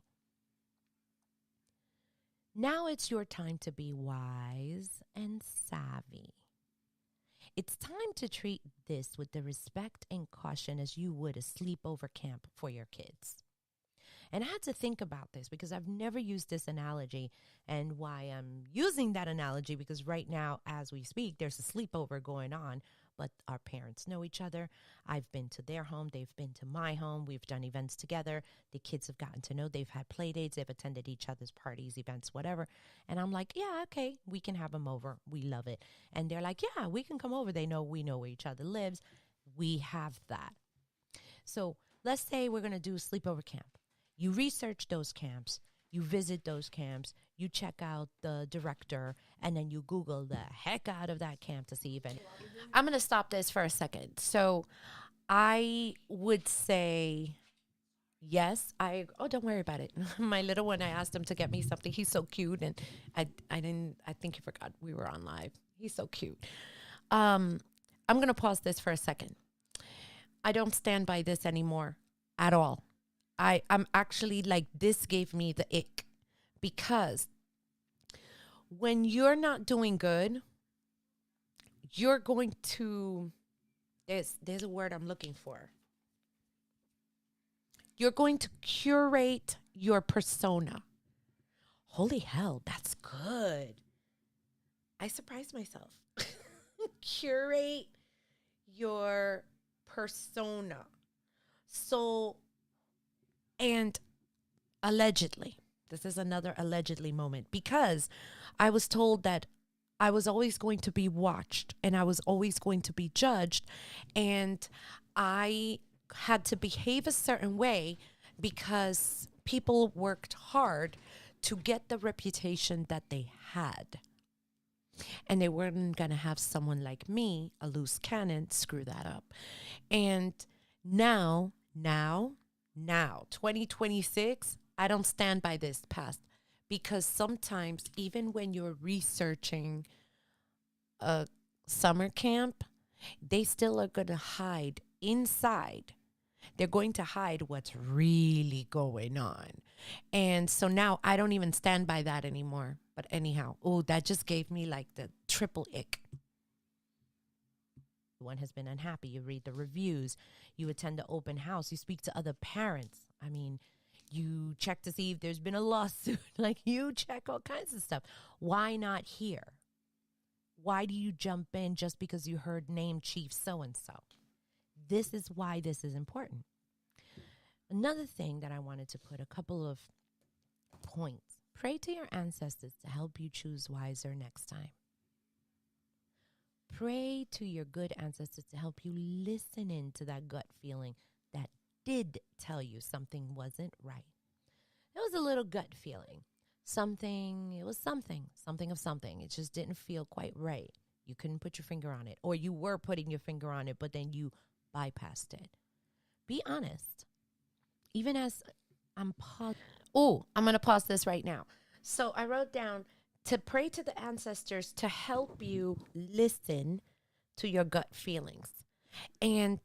Now it's your time to be wise and savvy. It's time to treat this with the respect and caution as you would a sleepover camp for your kids. And I had to think about this because I've never used this analogy, and why I'm using that analogy because right now, as we speak, there's a sleepover going on, but our parents know each other. I've been to their home. They've been to my home. We've done events together. The kids have gotten to know. They've had play dates. They've attended each other's parties, events, whatever. And I'm like, yeah, okay, we can have them over. We love it. And they're like, yeah, we can come over. They know we know where each other lives. We have that. So let's say we're going to do a sleepover camp. You research those camps, you visit those camps, you check out the director, and then you Google the heck out of that camp to see if any. I'm going to stop this for a second. So I would say yes. Don't worry about it. My little one, I asked him to get me something. He's so cute. And I think he forgot we were on live. He's so cute. I'm going to pause this for a second. I don't stand by this anymore at all. I'm actually like, this gave me the ick, because when you're not doing good, you're going to, there's a word I'm looking for. You're going to curate your persona. Holy hell, that's good. I surprised myself. Curate your persona. So, and allegedly, this is another allegedly moment, because I was told that I was always going to be watched and I was always going to be judged, and I had to behave a certain way because people worked hard to get the reputation that they had. And they weren't going to have someone like me, a loose cannon, screw that up. And now, 2026, I don't stand by this past, because sometimes even when you're researching a summer camp, they still are going to hide inside. They're going to hide what's really going on. And so now I don't even stand by that anymore. But anyhow, that just gave me like the triple ick. One has been unhappy. You read the reviews. You attend the open house. You speak to other parents. I mean, You check to see if there's been a lawsuit. Like, you check all kinds of stuff. Why not here? Why do you jump in just because you heard name Chief so-and-so? This is why this is important. Another thing that I wanted to put a couple of points. Pray to your ancestors to help you choose wiser next time. Pray to your good ancestors to help you listen into that gut feeling that did tell you something wasn't right. It was a little gut feeling. Something of something. It just didn't feel quite right. You couldn't put your finger on it, or you were putting your finger on it, but then you bypassed it. Be honest. Even as I'm I'm going to pause this right now. So I wrote down to pray to the ancestors to help you listen to your gut feelings. And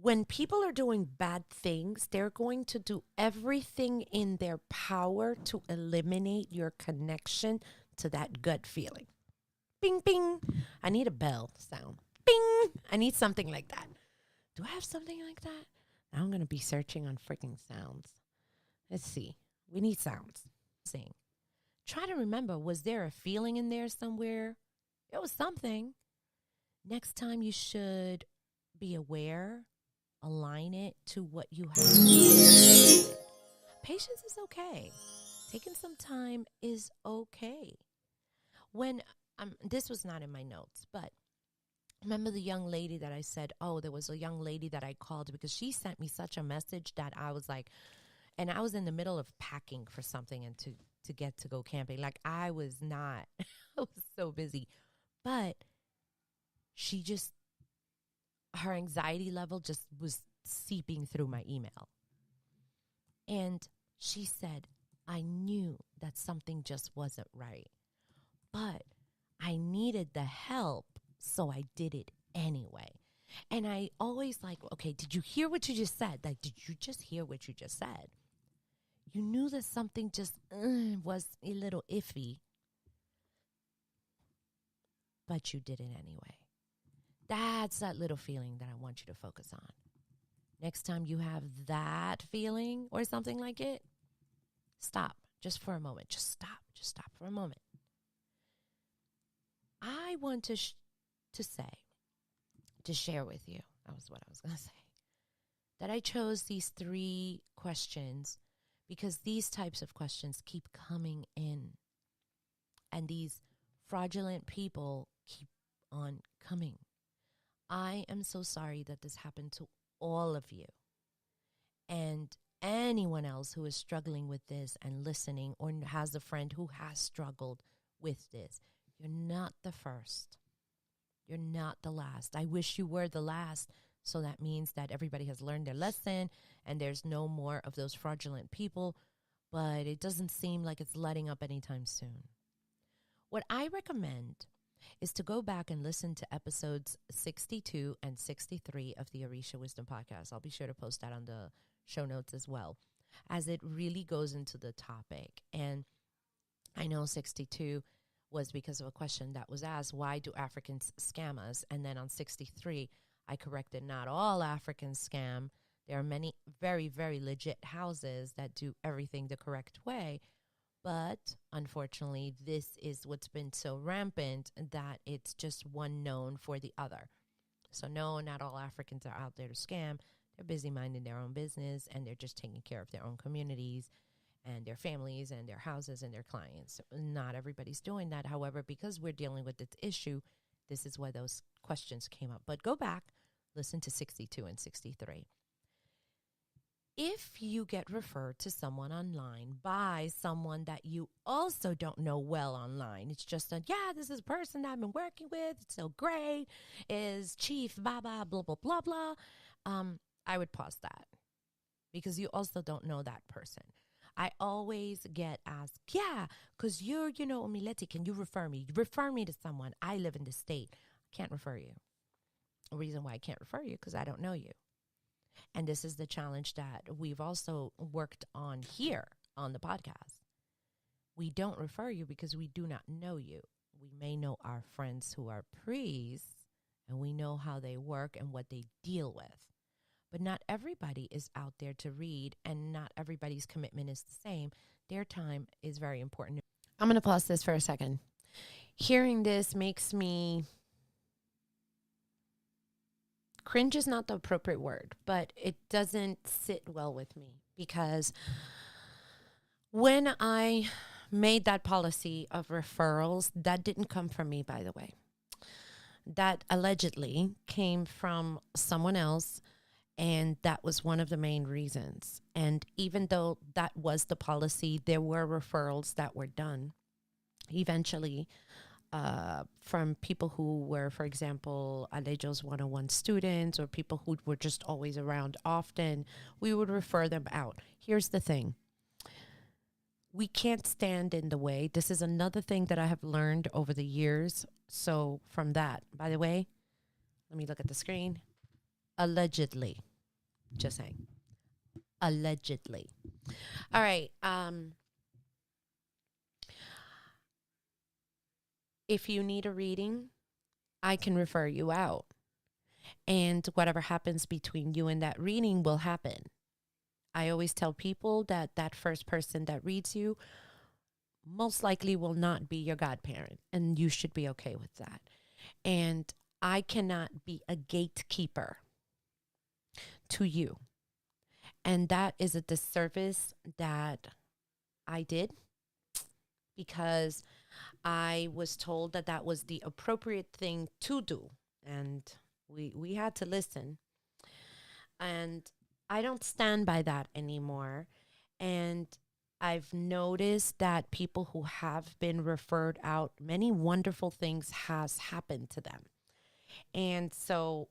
when people are doing bad things, they're going to do everything in their power to eliminate your connection to that gut feeling. Bing, bing. I need a bell sound. Bing. I need something like that. Do I have something like that? Now I'm going to be searching on freaking sounds. Let's see. We need sounds. Sing. Try to remember, was there a feeling in there somewhere? It was something. Next time you should be aware, align it to what you have. Patience is okay. Taking some time is okay. When this was not in my notes, but remember the young lady that I said, there was a young lady that I called because she sent me such a message that I was like, and I was in the middle of packing for something and to get to go camping. Like, I was not, I was so busy. But she just, her anxiety level just was seeping through my email. And she said, I knew that something just wasn't right, but I needed the help, so I did it anyway. And I always like, okay, did you hear what you just said? Like, did you just hear what you just said? You knew that something just was a little iffy, but you did it anyway. That's that little feeling that I want you to focus on. Next time you have that feeling or something like it, stop just for a moment. Just stop. Just stop for a moment. I want to share with you, that was what I was going to say, that I chose these 3 questions because these types of questions keep coming in. And these fraudulent people keep on coming. I am so sorry that this happened to all of you. And anyone else who is struggling with this and listening, or has a friend who has struggled with this, you're not the first. You're not the last. I wish you were the last. So that means that everybody has learned their lesson and there's no more of those fraudulent people. But it doesn't seem like it's letting up anytime soon. What I recommend is to go back and listen to episodes 62 and 63 of the Orisha Wisdom Podcast. I'll be sure to post that on the show notes as well, as it really goes into the topic. And I know 62 was because of a question that was asked, why do Africans scam us? And then on 63, I corrected, not all Africans scam. There are many very, very legit houses that do everything the correct way. But unfortunately, this is what's been so rampant that it's just one known for the other. So no, not all Africans are out there to scam. They're busy minding their own business, and they're just taking care of their own communities and their families and their houses and their clients. Not everybody's doing that. However, because we're dealing with this issue, this is why those questions came up. But go back, listen to 62 and 63. If you get referred to someone online by someone that you also don't know well online, it's just this is a person that I've been working with, it's so great, is Chief, blah, blah, blah, blah, blah, blah, I would pause that because you also don't know that person. I always get asked, because you're, Omileti, can you refer me? Refer me to someone. I live in the state. I can't refer you. The reason why I can't refer you, because I don't know you. And this is the challenge that we've also worked on here on the podcast. We don't refer you because we do not know you. We may know our friends who are priests, and we know how they work and what they deal with. But not everybody is out there to read, and not everybody's commitment is the same. Their time is very important. I'm going to pause this for a second. Hearing this makes me cringe is not the appropriate word, but it doesn't sit well with me, because when I made that policy of referrals, that didn't come from me, by the way. That allegedly came from someone else, and that was one of the main reasons. And even though that was the policy, there were referrals that were done eventually from people who were, for example, Alejo's 101 students, or people who were just always around often. We would refer them out. Here's the thing. We can't stand in the way. This is another thing that I have learned over the years. So from that, by the way, let me look at the screen. Allegedly. Just saying. Allegedly. All right. If you need a reading, I can refer you out. And whatever happens between you and that reading will happen. I always tell people that that first person that reads you most likely will not be your godparent, and you should be okay with that. And I cannot be a gatekeeper to you. And that is a disservice that I did, because I was told that that was the appropriate thing to do. And we had to listen. And I don't stand by that anymore. And I've noticed that people who have been referred out, many wonderful things has happened to them. And so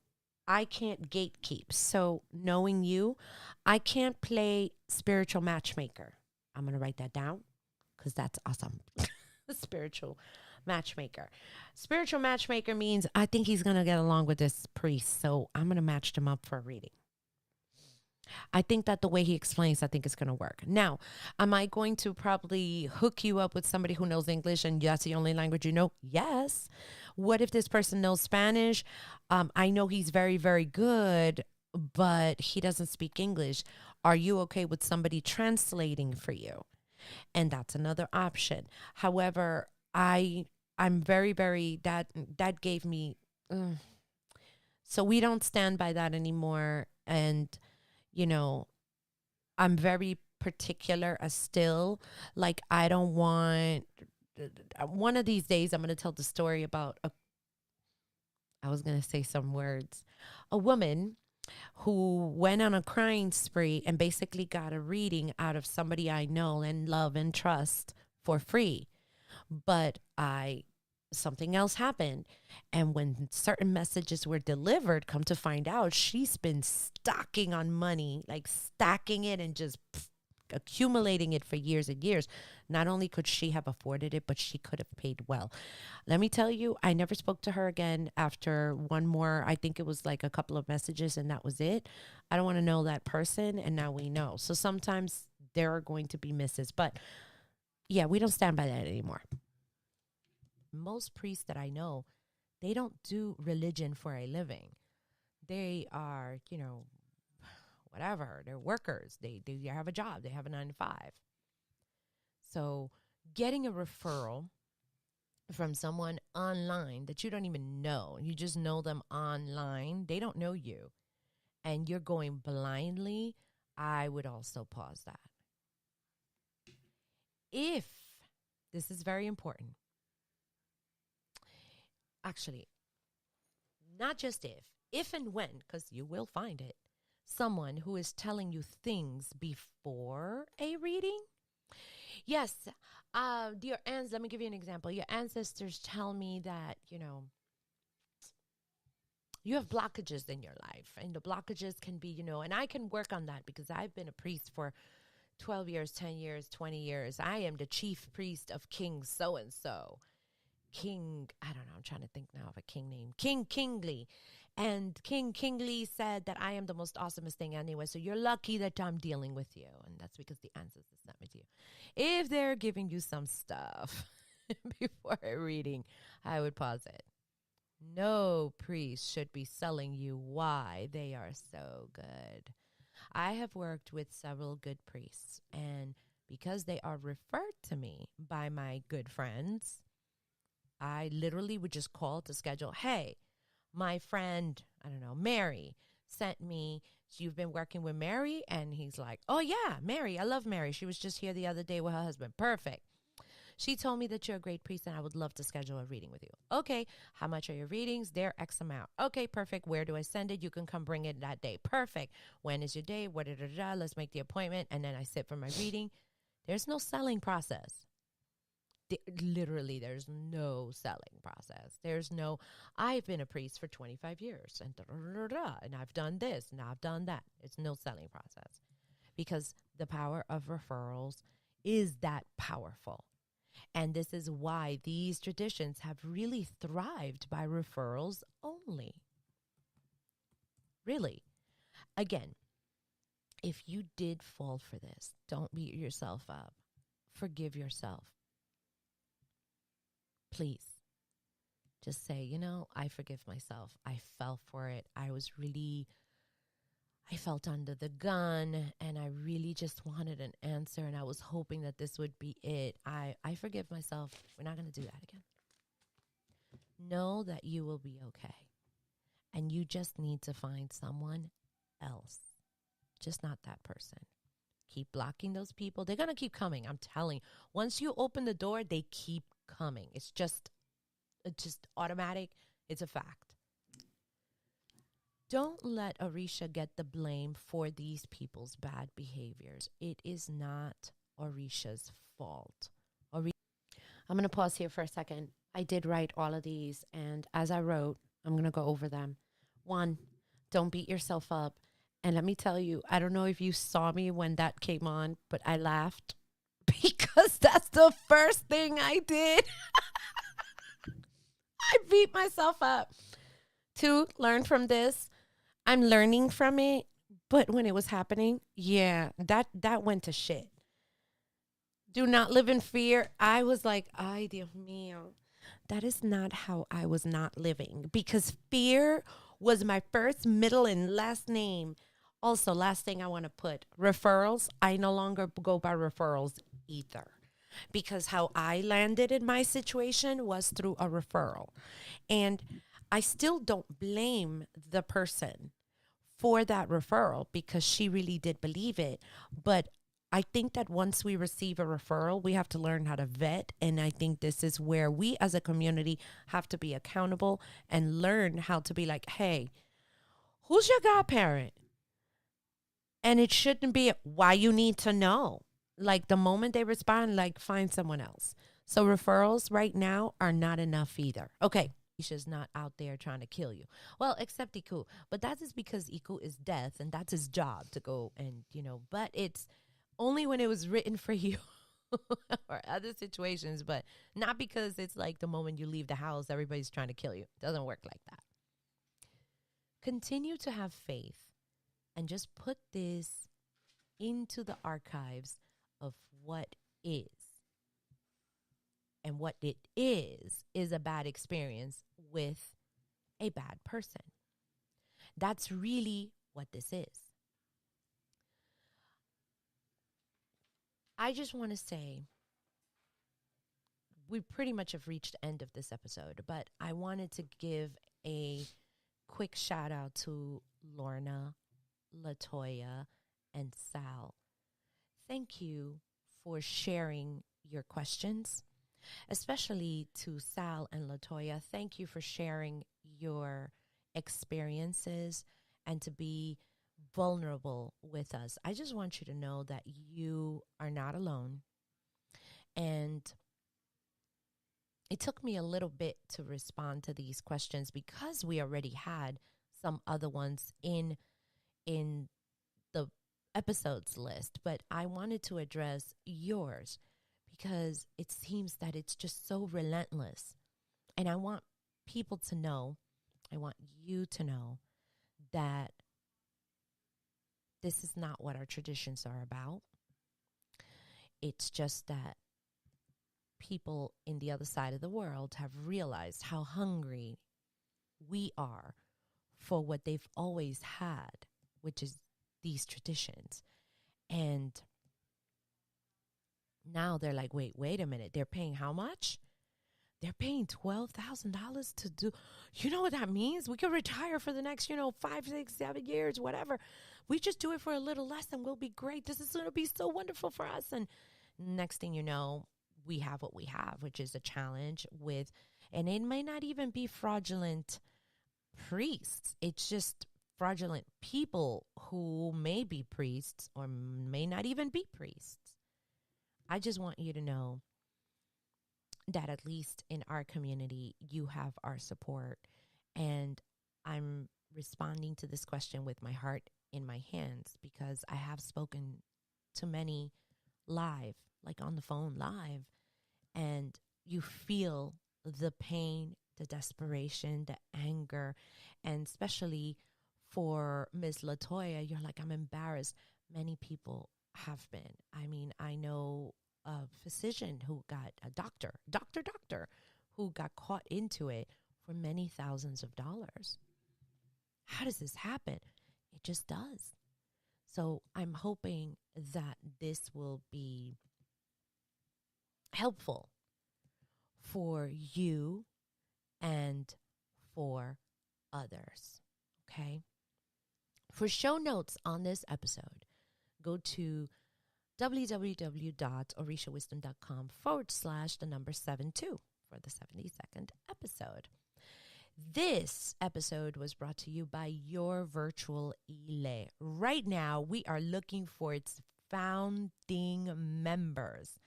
I can't gatekeep. So knowing you, I can't play spiritual matchmaker. I'm going to write that down because that's awesome. Spiritual matchmaker. Spiritual matchmaker means I think he's going to get along with this priest, so I'm going to match him up for a reading. I think that the way he explains, I think it's going to work. Now, am I going to probably hook you up with somebody who knows English and that's the only language you know? Yes. What if this person knows Spanish? I know he's very, very good, but he doesn't speak English. Are you okay with somebody translating for you? And that's another option. However, I'm very, very, that gave me, so we don't stand by that anymore. And, you know, I'm very particular as still, like, I don't want, one of these days I'm going to tell the story about I was going to say some words, a woman who went on a crying spree and basically got a reading out of somebody I know and love and trust for free. But something else happened. And when certain messages were delivered, come to find out, she's been stocking on money, like stacking it and just accumulating it for years and years. Not only could she have afforded it, but she could have paid well. Let me tell you, I never spoke to her again after one more, I think it was like a couple of messages, and that was it. I don't want to know that person, and now we know. So sometimes there are going to be misses, but yeah, we don't stand by that anymore. Most priests that I know, they don't do religion for a living. They are, you know, whatever. They're workers. They have a job. They have a 9-to-5. So getting a referral from someone online that you don't even know, you just know them online, they don't know you, and you're going blindly, I would also pause that. If, this is very important, actually, not just if and when, because you will find it, someone who is telling you things before a reading. Yes, let me give you an example. Your ancestors tell me that, you know, you have blockages in your life, and the blockages can be, you know, and I can work on that because I've been a priest for 12 years, 10 years, 20 years. I am the chief priest of King so-and-so. King, I don't know, I'm trying to think now of a king name. King Kingly. And King Kingly said that I am the most awesomest thing anyway. So you're lucky that I'm dealing with you. And that's because the ancestors sent me to you. If they're giving you some stuff before a reading, I would pause it. No priest should be selling you why they are so good. I have worked with several good priests, and because they are referred to me by my good friends, I literally would just call to schedule, hey, my friend, I don't know, Mary sent me, you've been working with Mary? And he's like, oh, yeah, Mary. I love Mary. She was just here the other day with her husband. Perfect. She told me that you're a great priest and I would love to schedule a reading with you. Okay. How much are your readings? They're X amount. Okay, perfect. Where do I send it? You can come bring it that day. Perfect. When is your day? What? Let's make the appointment. And then I sit for my reading. There's no selling process. Literally, there's no selling process. There's no, I've been a priest for 25 years and I've done this and I've done that. It's no selling process because the power of referrals is that powerful. And this is why these traditions have really thrived by referrals only. Really. Again, if you did fall for this, don't beat yourself up. Forgive yourself. Please. Just say, I forgive myself. I fell for it. I felt under the gun and I really just wanted an answer and I was hoping that this would be it. I forgive myself. We're not going to do that again. Know that you will be okay. And you just need to find someone else. Just not that person. Keep blocking those people. They're going to keep coming. I'm telling you. Once you open the door, they keep coming. It's just automatic. It's a fact. Don't let Orisha get the blame for these people's bad behaviors. It is not Orisha's fault. I'm going to pause here for a second. I did write all of these, and as I wrote, I'm going to go over them. 1, don't beat yourself up. And let me tell you, I don't know if you saw me when that came on, but I laughed because that's the first thing I did. I beat myself up. 2, learn from this. I'm learning from it, but when it was happening, that went to shit. Do not live in fear. I was like, ay, Dios mío. That is not how I was not living because fear was my first, middle, and last name. Also, last thing I want to put, referrals. I no longer go by referrals either because how I landed in my situation was through a referral. And I still don't blame the person for that referral because she really did believe it. But I think that once we receive a referral, we have to learn how to vet. And I think this is where we as a community have to be accountable and learn how to be like, hey, who's your godparent? And it shouldn't be why you need to know. Like the moment they respond, like find someone else. So referrals right now are not enough either. Okay. Isha's not out there trying to kill you. Well, except Iku. But that is because Iku is death and that's his job to go and, but it's only when it was written for you or other situations, but not because it's like the moment you leave the house, everybody's trying to kill you. It doesn't work like that. Continue to have faith and just put this into the archives of what is. And what it is a bad experience with a bad person. That's really what this is. I just want to say, we pretty much have reached the end of this episode, but I wanted to give a quick shout out to Lorna, Latoya, and Sal. Thank you for sharing your questions. Especially to Sal and Latoya, thank you for sharing your experiences and to be vulnerable with us. I just want you to know that you are not alone. And it took me a little bit to respond to these questions because we already had some other ones in the episodes list, but I wanted to address yours because it seems that it's just so relentless. And I want people to know, I want you to know that this is not what our traditions are about. It's just that people in the other side of the world have realized how hungry we are for what they've always had, which is these traditions. And now they're like, wait a minute. They're paying how much? They're paying $12,000 to do. You know what that means? We could retire for the next, 5, 6, 7 years, whatever. We just do it for a little less and we'll be great. This is going to be so wonderful for us. And next thing you know, we have what we have, which is a challenge with, and it may not even be fraudulent priests. It's just fraudulent people who may be priests or may not even be priests. I just want you to know that at least in our community, you have our support. And I'm responding to this question with my heart in my hands because I have spoken to many live, like on the phone live, and you feel the pain, the desperation, the anger, and especially for Ms. Latoya, you're like, I'm embarrassed. Many people have been. I mean, I know a physician who got a doctor who got caught into it for many thousands of dollars. How does this happen? It just does. So I'm hoping that this will be helpful for you and for others. Okay? For show notes on this episode, go to www.orishawisdom.com/72 for the 72nd episode. This episode was brought to you by Your Virtual Ile. Right now, we are looking for its founding members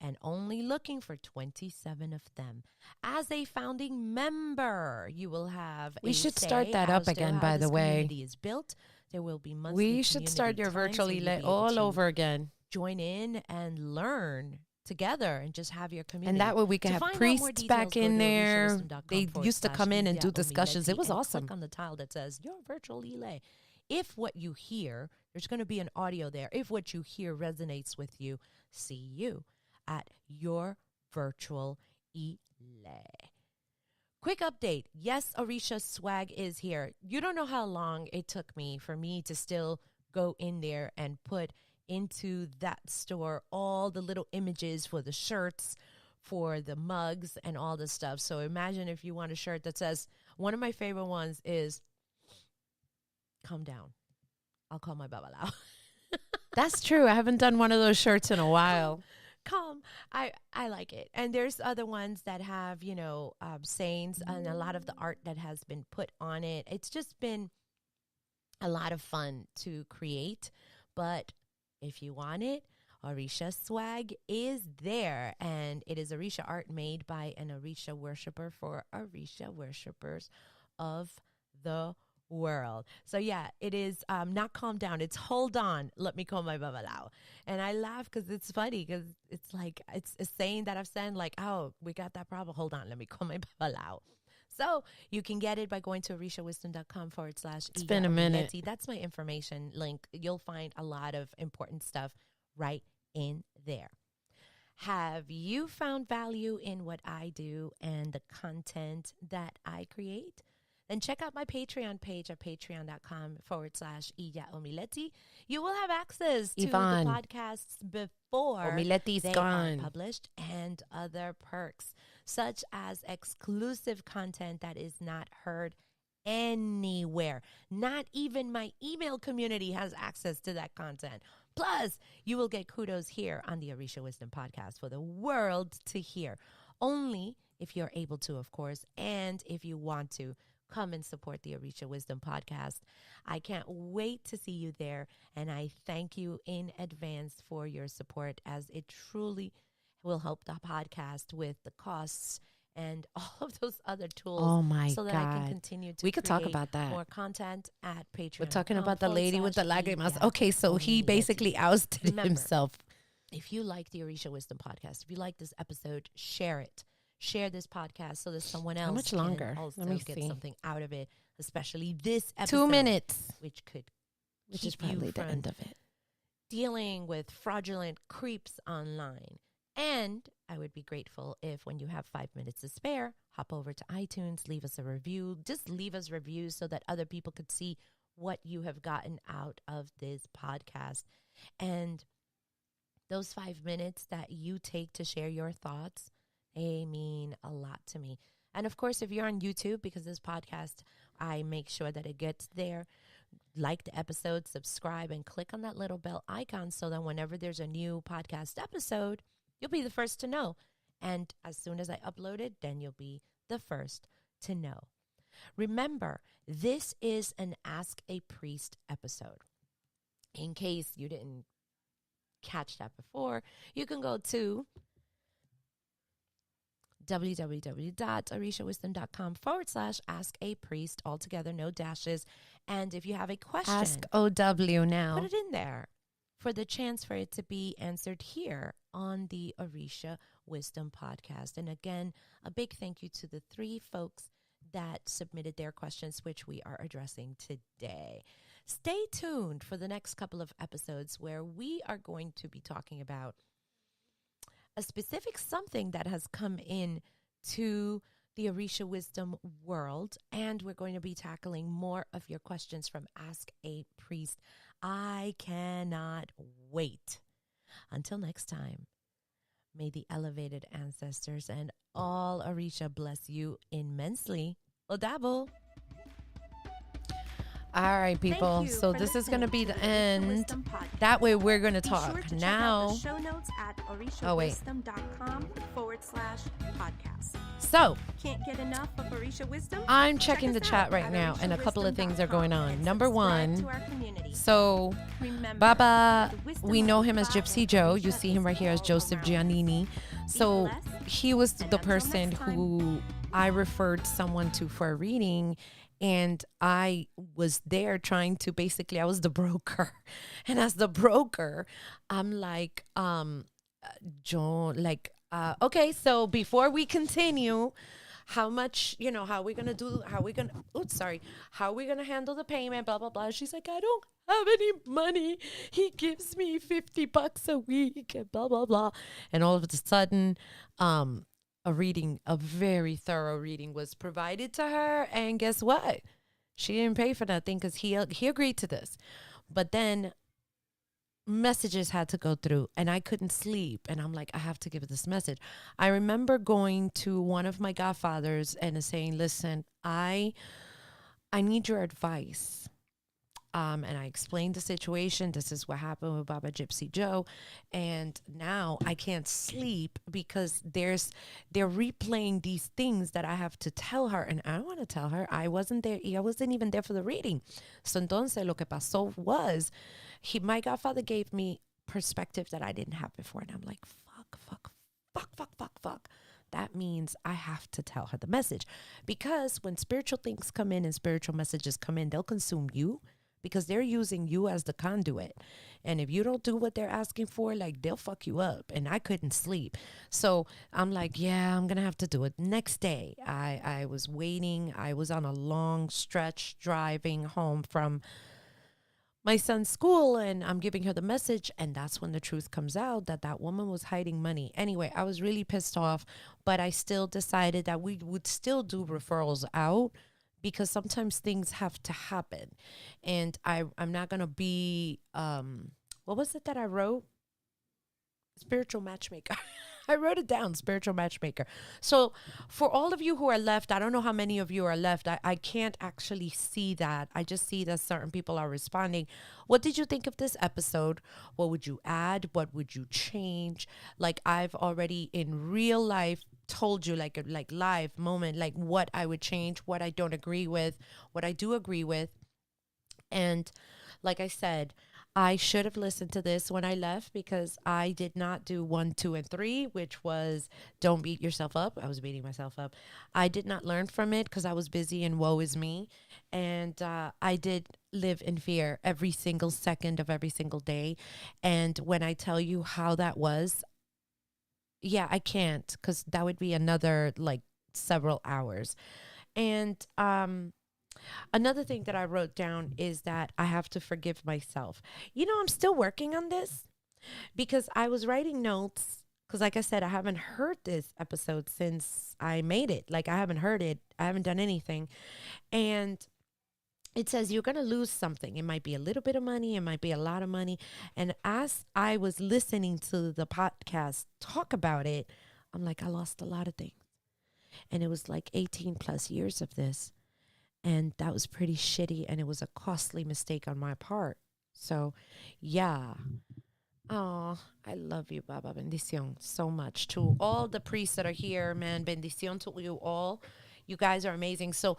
and only looking for 27 of them. As a founding member, you will have We should start that up again, by the way. Community is built. There will be monthly We should start Your Virtual Ile all over again. Join in and learn together and just have your community. And that way we can To have find out more priests details, back go in to there. They orishawisdom.com used to come in and do discussions. It was and awesome. Click on the tile that says Your Virtual Ile. If what you hear, there's going to be an audio there. If what you hear resonates with you, see you at Your Virtual Ile. Quick update. Yes, Orisha swag is here. You don't know how long it took me for me to still go in there and put into that store all the little images for the shirts, for the mugs, and all the stuff. So imagine if you want a shirt that says, one of my favorite ones is, calm down. I'll call my babalao. That's true. I haven't done one of those shirts in a while. Calm. I like it. And there's other ones that have, sayings and a lot of the art that has been put on it. It's just been a lot of fun to create. But if you want it, Orisha swag is there. And it is Orisha art made by an Orisha worshiper for Orisha worshipers of the world. So yeah, it is not calm down. It's hold on. Let me call my babalao. And I laugh because it's funny because it's like, it's a saying that I've said like, oh, we got that problem. Hold on. Let me call my babalao. So you can get it by going to orishawisdom.com/. It's been a minute. That's my information link. You'll find a lot of important stuff right in there. Have you found value in what I do and the content that I create? Then check out my Patreon page at patreon.com/Iya Omileti. You will have access to Yvonne. the podcasts before Omileti's they gone. are published and other perks, such as exclusive content that is not heard anywhere. Not even my email community has access to that content. Plus, you will get kudos here on the Orisha Wisdom Podcast for the world to hear. Only if you're able to, of course, and if you want to. Come and support the Orisha Wisdom Podcast. I can't wait to see you there, and I thank you in advance for your support, as it truly will help the podcast with the costs and all of those other tools. Oh my so that I can God. continue to We could talk create about that. more content at Patreon. We're talking about the lady with the lágrimas. Yeah. Okay, so he basically ousted Remember, himself. If you like the Orisha Wisdom Podcast, if you like this episode, share it. Share this podcast so that someone else How much longer? can also Let me get see. something out of it, especially this episode. 2 minutes, Which could which keep is probably you the from end of it. dealing with fraudulent creeps online. And I would be grateful if when you have 5 minutes to spare, hop over to iTunes, leave us a review. Just leave us reviews so that other people could see what you have gotten out of this podcast. And those 5 minutes that you take to share your thoughts, they mean a lot to me. And of course, if you're on YouTube, because this podcast, I make sure that it gets there, like the episode, subscribe, and click on that little bell icon so that whenever there's a new podcast episode, you'll be the first to know. And as soon as I upload it, then you'll be the first to know. Remember, this is an Ask a Priest episode. In case you didn't catch that before, you can go to www.orishawisdom.com/ask-a-priest, all together, no dashes. And if you have a question, Ask OW now. put it in there for the chance for it to be answered here on the Orisha Wisdom podcast. And again, a big thank you to the 3 folks that submitted their questions, which we are addressing today. Stay tuned for the next couple of episodes where we are going to be talking about a specific something that has come in to the Orisha Wisdom world, and we're going to be tackling more of your questions from Ask a Priest. I cannot wait. Until next time, may the elevated ancestors and all Orisha bless you immensely. Odabo. All right, people. you So for this is going to be listening the to the Orisha end. Wisdom Podcast. That way we're going to Be talk. sure to Now, check out the show notes at Oh, wait. orishawisdom.com/podcast. so Can't get enough of Orisha Wisdom? I'm Check checking the us chat out right at now, and a couple of things are going on. orishawisdom.com Number and subscribe one, to our community. so Remember, Baba, the wisdom we know of him as Ifa Gypsy and Joe. You Orisha see him is right here as all Joseph around. Giannini. Be So blessed, he was and the until person next time. who I referred someone to for a reading, and I was there trying to basically, I was the broker. And as the broker, I'm like, John, like, okay, so before we continue, how much, how are we going to do, how are we going to, how are we going to handle the payment, blah, blah, blah. She's like, I don't have any money. He gives me $50 a week and blah, blah, blah. And all of a sudden, a very thorough reading was provided to her. And guess what? She didn't pay for that thing because he agreed to this. But then messages had to go through and I couldn't sleep. And I'm like, I have to give this message. I remember going to one of my godfathers and saying, listen, I need your advice. And I explained the situation. This is what happened with Baba Gypsy Joe. And now I can't sleep because they're replaying these things that I have to tell her. And I don't want to tell her. I wasn't there. I wasn't even there for the reading. So entonces lo que pasó was my godfather gave me perspective that I didn't have before. And I'm like, fuck. That means I have to tell her the message. Because when spiritual things come in and spiritual messages come in, they'll consume you. Because they're using you as the conduit. And if you don't do what they're asking for, like, they'll fuck you up. And I couldn't sleep. So I'm like, yeah, I'm going to have to do it. Next day, I was waiting. I was on a long stretch driving home from my son's school. And I'm giving her the message. And that's when the truth comes out that woman was hiding money. Anyway, I was really pissed off. But I still decided that we would still do referrals out. Because sometimes things have to happen. And I'm not going to be, what was it that I wrote? Spiritual matchmaker. I wrote it down, spiritual matchmaker. So for all of you who are left, I don't know how many of you are left. I can't actually see that. I just see that certain people are responding. What did you think of this episode? What would you add? What would you change? Like I've already in real life told you like live moment, like what I would change, what I don't agree with, what I do agree with. And like I said, I should have listened to this when I left because I did not do 1, 2, and 3, which was don't beat yourself up. I was beating myself up. I did not learn from it because I was busy and woe is me. And I did live in fear every single second of every single day. And when I tell you how that was, yeah, I can't because that would be another like several hours. And another thing that I wrote down is that I have to forgive myself. I'm still working on this because I was writing notes Because like I said, I haven't heard this episode since I made it. Like I haven't heard it. I haven't done anything. And it says you're going to lose something. It might be a little bit of money. It might be a lot of money. And as I was listening to the podcast talk about it, I'm like, I lost a lot of things. And it was like 18 plus years of this. And that was pretty shitty. And it was a costly mistake on my part. So, yeah. Oh, I love you, Baba. Bendición so much. To all the priests that are here, man, bendición to you all. You guys are amazing. So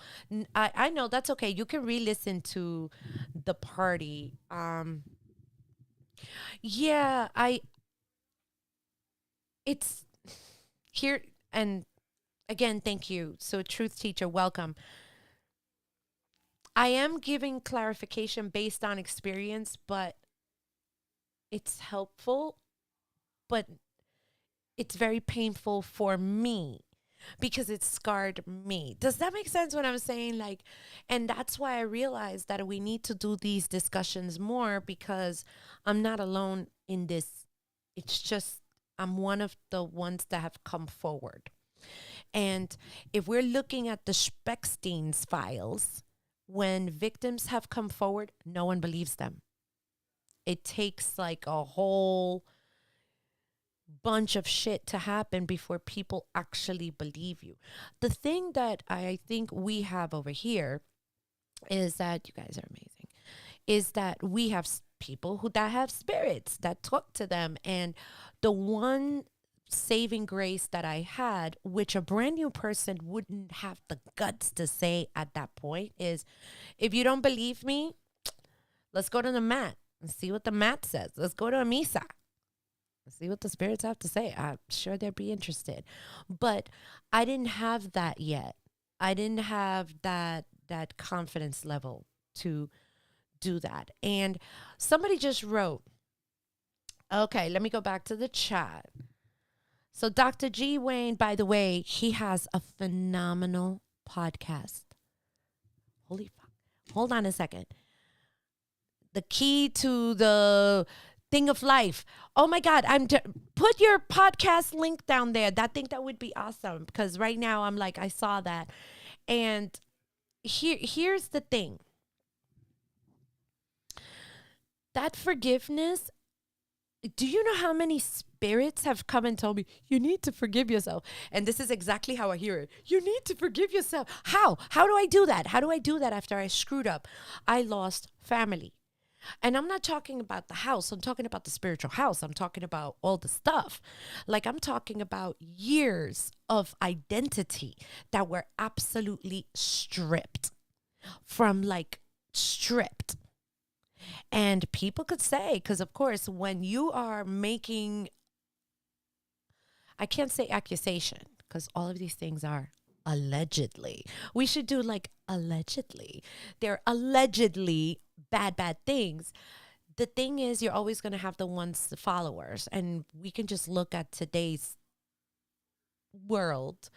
I know that's okay. You can re-listen to the party. Yeah, it's here. And again, thank you. So truth teacher, welcome. I am giving clarification based on experience, but it's helpful, but it's very painful for me because it scarred me. Does that make sense what I'm saying? Like, and that's why I realized that we need to do these discussions more because I'm not alone in this. It's just, I'm one of the ones that have come forward. And if we're looking at the Speckstein's files, when victims have come forward, no one believes them. It takes like a whole bunch of shit to happen before people actually believe you. The thing that I think we have over here is that, you guys are amazing, is that we have people that have spirits that talk to them. And the one saving grace that I had, which a brand new person wouldn't have the guts to say at that point, is if you don't believe me, let's go to the mat and see what the mat says. Let's go to a misa. See what the spirits have to say. I'm sure they'd be interested. But I didn't have that yet. I didn't have that confidence level to do that. And somebody just wrote, okay, let me go back to the chat. So Dr. G. Wayne, by the way, he has a phenomenal podcast. Holy fuck. Hold on a second. The key to the thing of life. Oh my God, put your podcast link down there. I think that would be awesome because right now I'm like, I saw that. And here's the thing. That forgiveness, do you know how many spirits have come and told me, you need to forgive yourself? And this is exactly how I hear it. You need to forgive yourself. How? How do I do that? How do I do that after I screwed up? I lost family. And I'm not talking about the house. I'm talking about the spiritual house. I'm talking about all the stuff. Like I'm talking about years of identity that were absolutely stripped. And people could say, because of course, when you are making, I can't say accusation, because all of these things are allegedly. We should do like allegedly. They're allegedly bad things. The thing is, you're always going to have the followers. And we can just look at today's world.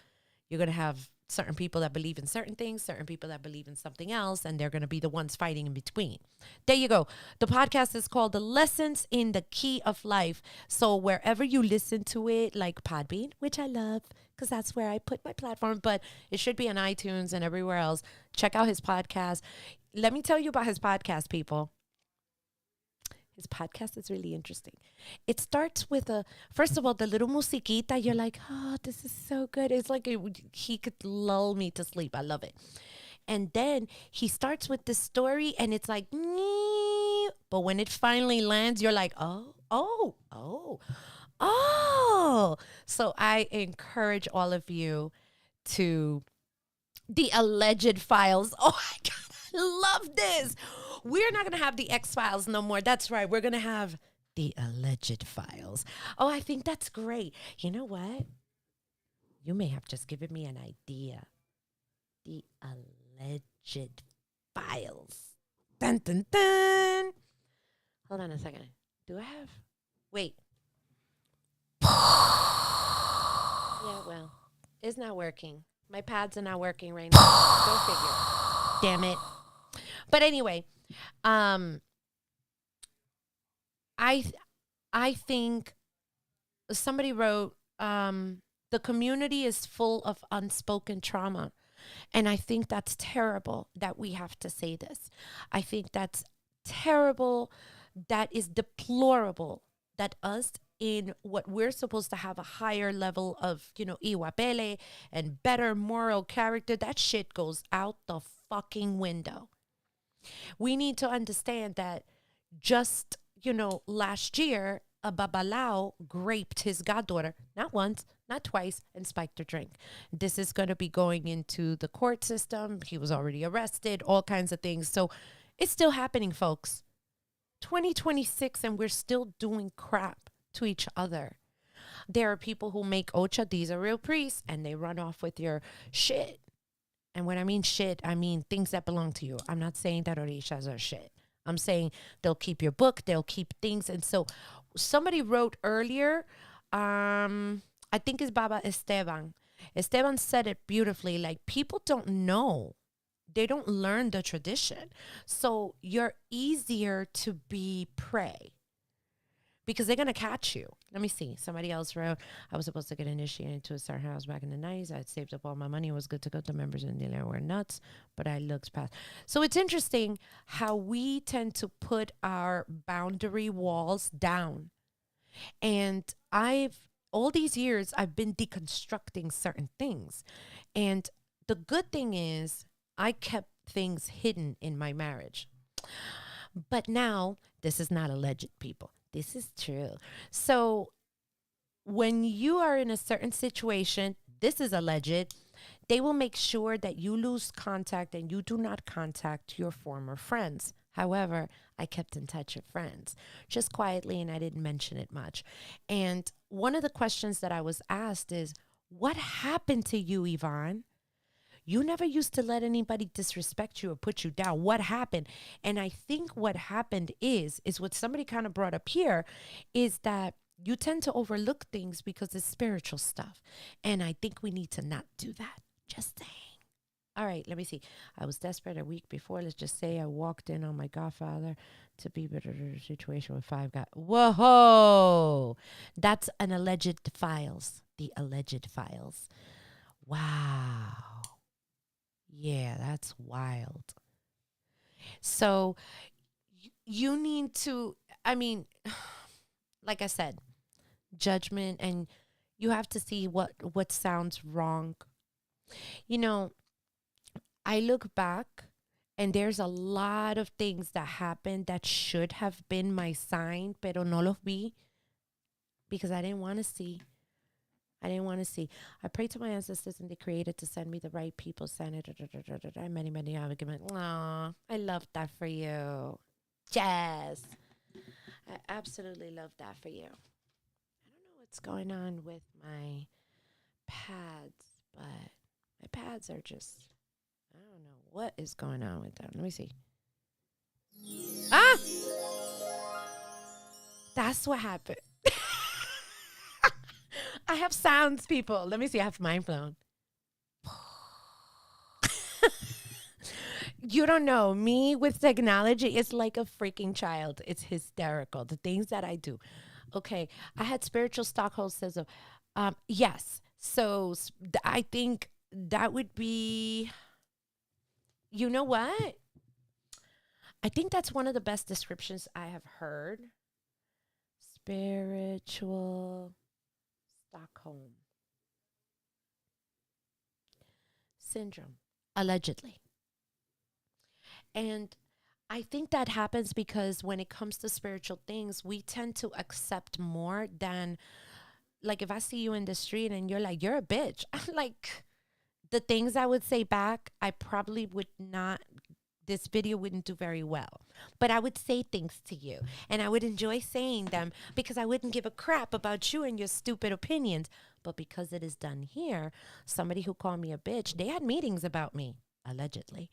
You're going to have certain people that believe in certain things, certain people that believe in something else, and they're going to be the ones fighting in between. There you go. The podcast is called The Lessons in the Key of Life. So wherever you listen to it, like Podbean, which I love because that's where I put my platform, but it should be on iTunes and everywhere else. Check out his podcast. Let me tell you about his podcast, people. His podcast is really interesting. It starts with first of all, the little musiquita. You're like, oh, this is so good. It's like he could lull me to sleep. I love it. And then he starts with this story and it's like, but when it finally lands, you're like, oh. So I encourage all of you to the alleged files. Oh my God. Love this. We're not going to have the X-Files no more. That's right. We're going to have the alleged files. Oh, I think that's great. You know what? You may have just given me an idea. The alleged files. Dun, dun, dun. Hold on a second. Do I have? Wait. Yeah, well, it's not working. My pads are not working right now. Go figure. Damn it. But anyway, I think somebody wrote, the community is full of unspoken trauma. And I think that's terrible that we have to say this. I think that's terrible. That is deplorable that us in what we're supposed to have a higher level of, iwapele and better moral character, that shit goes out the fucking window. We need to understand that just, last year, a babalao raped his goddaughter, not once, not twice, and spiked her drink. This is going to be going into the court system. He was already arrested, all kinds of things. So it's still happening, folks. 2026, and we're still doing crap to each other. There are people who make ocha, these are real priests, and they run off with your shit. And when I mean shit, I mean things that belong to you. I'm not saying that orishas are shit. I'm saying they'll keep your book, they'll keep things. And so somebody wrote earlier, I think it's Baba Esteban. Esteban said it beautifully, like people don't know. They don't learn the tradition. So you're easier to be prey because they're going to catch you. Let me see. Somebody else wrote, I was supposed to get initiated into a certain house back in the 90s. I had saved up all my money. It was good to go. The members in the area were nuts, but I looked past. So it's interesting how we tend to put our boundary walls down. And all these years, I've been deconstructing certain things. And the good thing is I kept things hidden in my marriage. But now, this is not alleged, people. This is true. So when you are in a certain situation, this is alleged, they will make sure that you lose contact and you do not contact your former friends. However, I kept in touch with friends just quietly, and I didn't mention it much. And one of the questions that I was asked is, what happened to you, Yvonne? You never used to let anybody disrespect you or put you down. What happened? And I think what happened is what somebody kind of brought up here, is that you tend to overlook things because it's spiritual stuff. And I think we need to not do that. Just saying. All right, let me see. I was desperate a week before. Let's just say I walked in on my godfather to be better in a situation with 5 guys. Whoa. That's an alleged files. The alleged files. Wow. Yeah, that's wild. So you need to, like I said, judgment, and you have to see what sounds wrong. I look back and there's a lot of things that happened that should have been my sign, pero no los vi because I didn't want to see. I prayed to my ancestors and they created to send me the right people. Many arguments. Aw, I love that for you. Yes. I absolutely love that for you. I don't know what's going on with my pads, but my pads are just, I don't know what is going on with them. Let me see. Ah! That's what happened. I have sounds, people. Let me see. I have mind blown. You don't know. Me with technology is like a freaking child. It's hysterical. The things that I do. Okay. I had spiritual Stockholm says, yes. So I think that would be, you know what? I think that's one of the best descriptions I have heard. Spiritual Stockholm syndrome, allegedly. And I think that happens because when it comes to spiritual things, we tend to accept more than, like, if I see you in the street and you're like, you're a bitch. I'm like, the things I would say back, I probably would not, this video wouldn't do very well. But I would say things to you and I would enjoy saying them because I wouldn't give a crap about you and your stupid opinions. But because it is done here, somebody who called me a bitch, they had meetings about me, allegedly,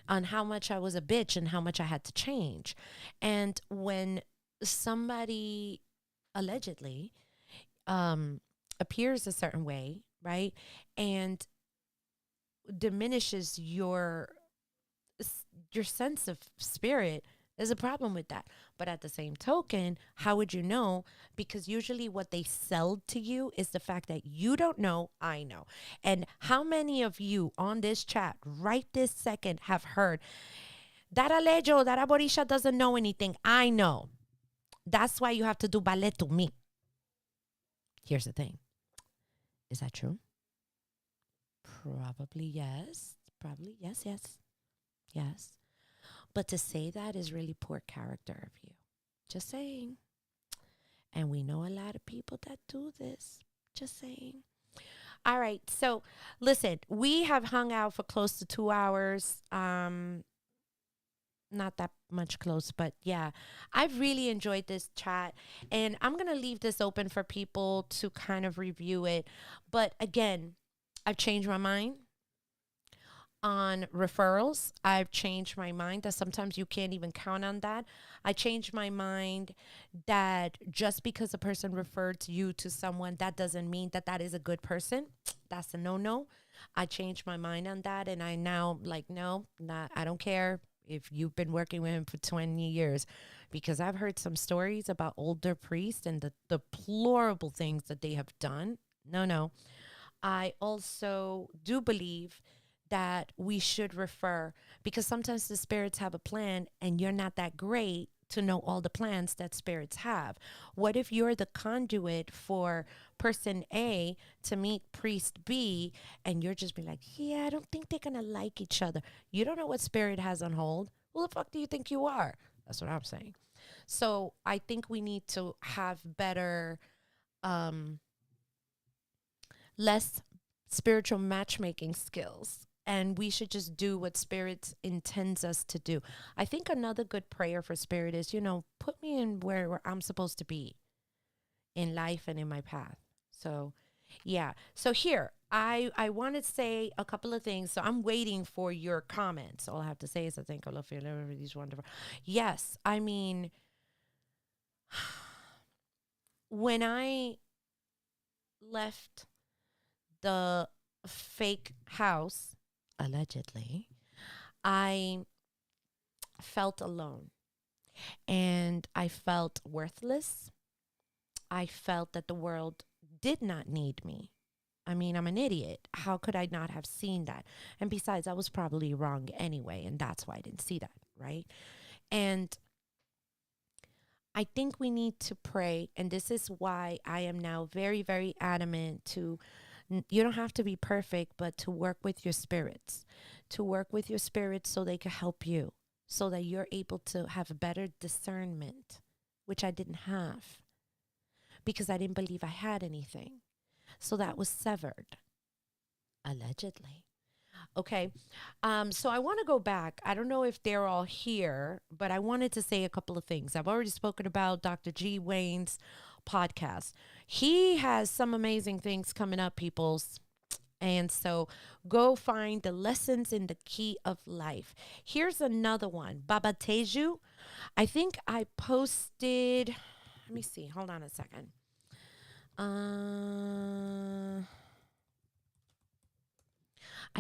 on how much I was a bitch and how much I had to change. And when somebody allegedly appears a certain way, right, and diminishes your sense of spirit, There's a problem with that. But at the same token, how would you know? Because usually what they sell to you is the fact that you don't know, I know. And how many of you on this chat right this second have heard that Alejo, that Orisha doesn't know anything? I know. That's why you have to do ballet to me. Here's the thing. Is that true? Probably yes. Probably yes, yes, yes. But to say that is really poor character of you. Just saying. And we know a lot of people that do this. Just saying. All right. So listen, we have hung out for close to 2 hours. Not that much close, but yeah, I've really enjoyed this chat, and I'm going to leave this open for people to kind of review it. But again, I've changed my mind on referrals. I've changed my mind that sometimes you can't even count on that. I changed my mind that just because a person referred you to someone, that doesn't mean that that is a good person. That's a no-no. I changed my mind on that, and I now like, no, not, I don't care if you've been working with him for 20 years, because I've heard some stories about older priests and the deplorable things that they have done. No, no. I also do believe that we should refer, because sometimes the spirits have a plan and you're not that great to know all the plans that spirits have. What if you're the conduit for person A to meet priest B, and you're just be like, yeah, I don't think they're gonna like each other. You don't know what spirit has on hold. Who the fuck do you think you are? That's what I'm saying. So I think we need to have better, less spiritual matchmaking skills, and we should just do what spirit intends us to do. I think another good prayer for spirit is, put me in where I'm supposed to be in life and in my path. So yeah. So here, I want to say a couple of things. So I'm waiting for your comments. All I have to say is I think I love you. Everybody's wonderful. Yes. I mean, when I left the fake house, allegedly, I felt alone, and I felt worthless. I felt that the world did not need me. I mean, I'm an idiot. How could I not have seen that? And besides, I was probably wrong anyway, and that's why I didn't see that, right? And I think we need to pray, and this is why I am now very, very adamant to, you don't have to be perfect, but to work with your spirits, so they can help you, so that you're able to have better discernment, which I didn't have because I didn't believe I had anything. So that was severed, allegedly. Okay. So I want to go back. I don't know if they're all here, but I wanted to say a couple of things. I've already spoken about Dr. G. Wayne's podcast. He has some amazing things coming up, peoples. And so go find the lessons in the key of life. Here's another one. Baba Teju. I think I posted, let me see. Hold on a second. I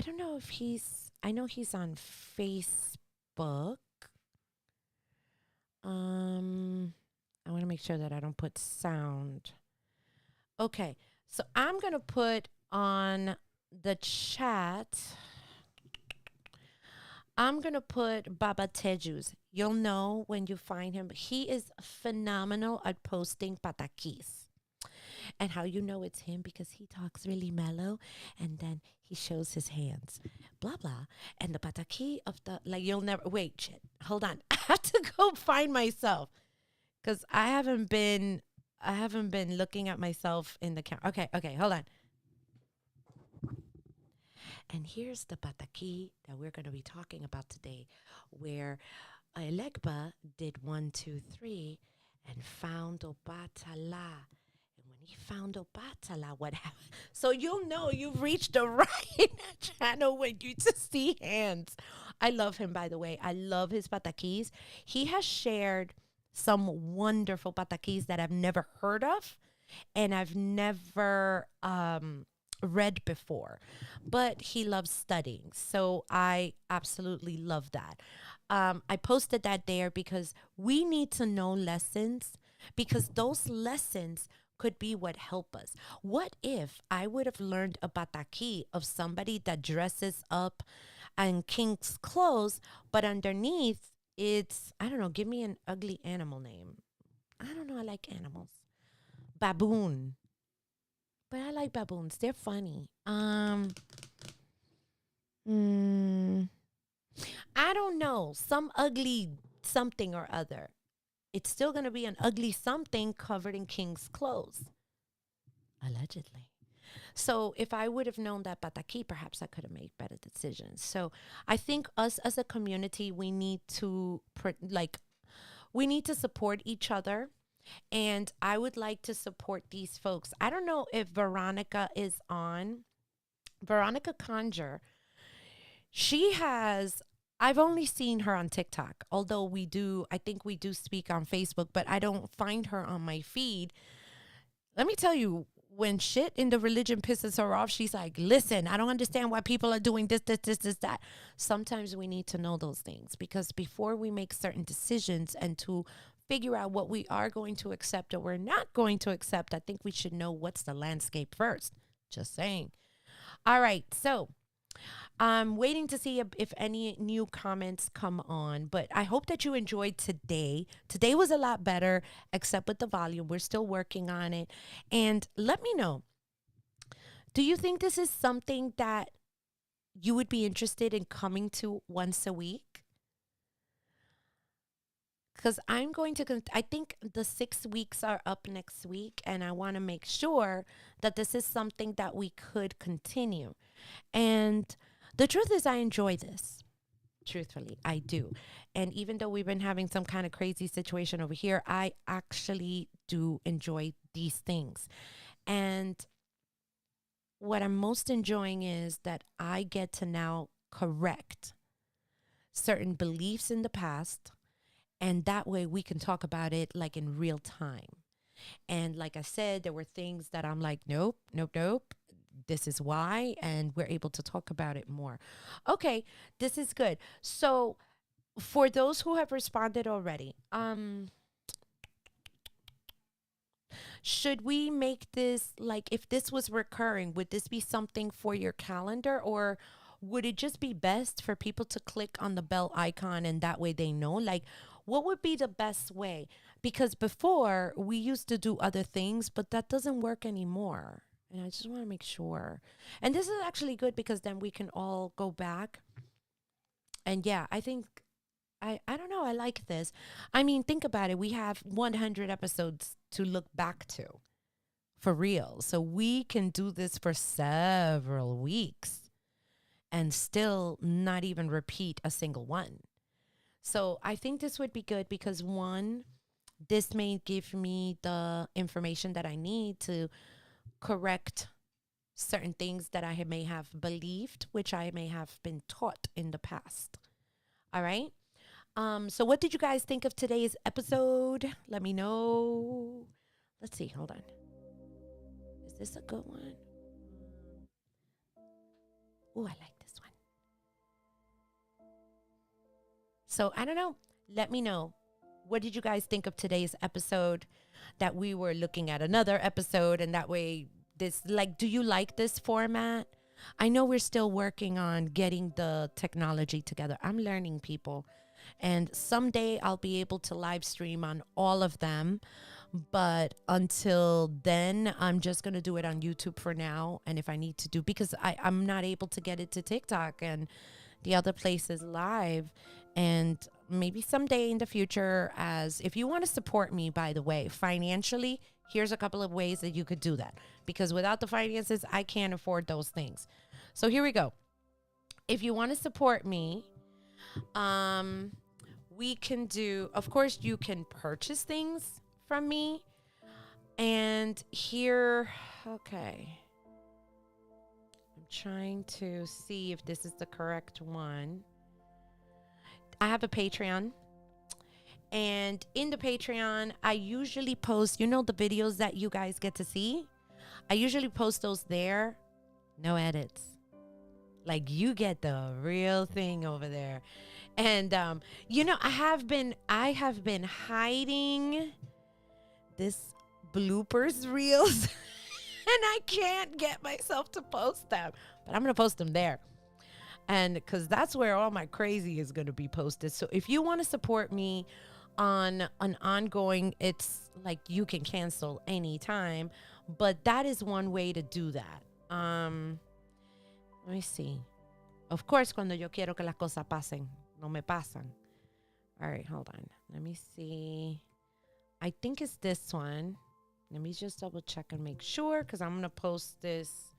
don't know if I know he's on Facebook. I want to make sure that I don't put sound. Okay. So I'm going to put on the chat, I'm going to put Baba Teju's. You'll know when you find him. He is phenomenal at posting patakis. And how you know it's him, because he talks really mellow and then he shows his hands, blah, blah. And the pataki of the, like, you'll never, wait, shit, hold on. I have to go find myself because I haven't been looking at myself in the camera. Okay, hold on. And here's the pataki that we're going to be talking about today, where Elegba did 1, 2, 3 and found Obatala. He found Obatala. What happened? So you'll know you've reached the right channel when you just see hands. I love him, by the way. I love his patakis. He has shared some wonderful patakis that I've never heard of and I've never read before. But he loves studying. So I absolutely love that. I posted that there because we need to know lessons, because those lessons could be what help us. What if I would have learned a bataki of somebody that dresses up in king's clothes, but underneath it's, I don't know, give me an ugly animal name. I don't know, I like animals. Baboon. But I like baboons. They're funny. Mm, I don't know. Some ugly something or other. It's still going to be an ugly something covered in king's clothes. Allegedly. So if I would have known that bataki, perhaps I could have made better decisions. So I think us as a community, we need to we need to support each other. And I would like to support these folks. I don't know if Veronica is on. Veronica Conjure. She has, I've only seen her on TikTok, although I think we do speak on Facebook, but I don't find her on my feed. Let me tell you, when shit in the religion pisses her off, she's like, listen, I don't understand why people are doing this, that. Sometimes we need to know those things, because before we make certain decisions and to figure out what we are going to accept or we're not going to accept, I think we should know what's the landscape first. Just saying. All right. So I'm waiting to see if any new comments come on, but I hope that you enjoyed today. Today was a lot better, except with the volume. We're still working on it. And let me know, do you think this is something that you would be interested in coming to once a week? Because I'm going to, I think the 6 weeks are up next week, and I want to make sure that this is something that we could continue. And the truth is, I enjoy this. Truthfully, I do. And even though we've been having some kind of crazy situation over here, I actually do enjoy these things. And what I'm most enjoying is that I get to now correct certain beliefs in the past. And that way we can talk about it like in real time. And like I said, there were things that I'm like, nope, nope, nope. This is why, and we're able to talk about it more. Okay, this is good. So for those who have responded already, should we make this, like, if this was recurring, would this be something for your calendar, or would it just be best for people to click on the bell icon and that way they know? Like, what would be the best way? Because before we used to do other things, but that doesn't work anymore. And I just want to make sure. And this is actually good because then we can all go back. And yeah, I think, I don't know, I like this. I mean, think about it. We have 100 episodes to look back to, for real. So we can do this for several weeks and still not even repeat a single one. So I think this would be good because, one, this may give me the information that I need to correct certain things that I may have believed, which I may have been taught in the past. All right. So what did you guys think of today's episode? Let me know. Let's see. Hold on. Is this a good one? Oh, I like this one. So I don't know. Let me know. What did you guys think of today's episode? That we were looking at another episode, and that way this, like, do you like this format? I know we're still working on getting the technology together. I'm learning, people. And someday I'll be able to live stream on all of them. But until then, I'm just going to do it on YouTube for now. And if I need to do, because I'm not able to get it to TikTok and the other places live. And maybe someday in the future, as if you want to support me, by the way, financially, here's a couple of ways that you could do that. Because without the finances, I can't afford those things. So here we go. If you want to support me, we can do, of course, you can purchase things from me. And here, okay. I'm trying to see if this is the correct one. I have a Patreon. And in the Patreon, I usually post, you know, the videos that you guys get to see. I usually post those there. No edits. Like, you get the real thing over there. And I have been hiding this bloopers reels and I can't get myself to post them, but I'm going to post them there. And because that's where all my crazy is going to be posted. So if you want to support me on an ongoing, it's like you can cancel anytime, but that is one way to do that. Let me see. Of course, cuando yo quiero que las cosas pasen, no me pasan. All right, hold on. Let me see. I think it's this one. Let me just double check and make sure, because I'm going to post this.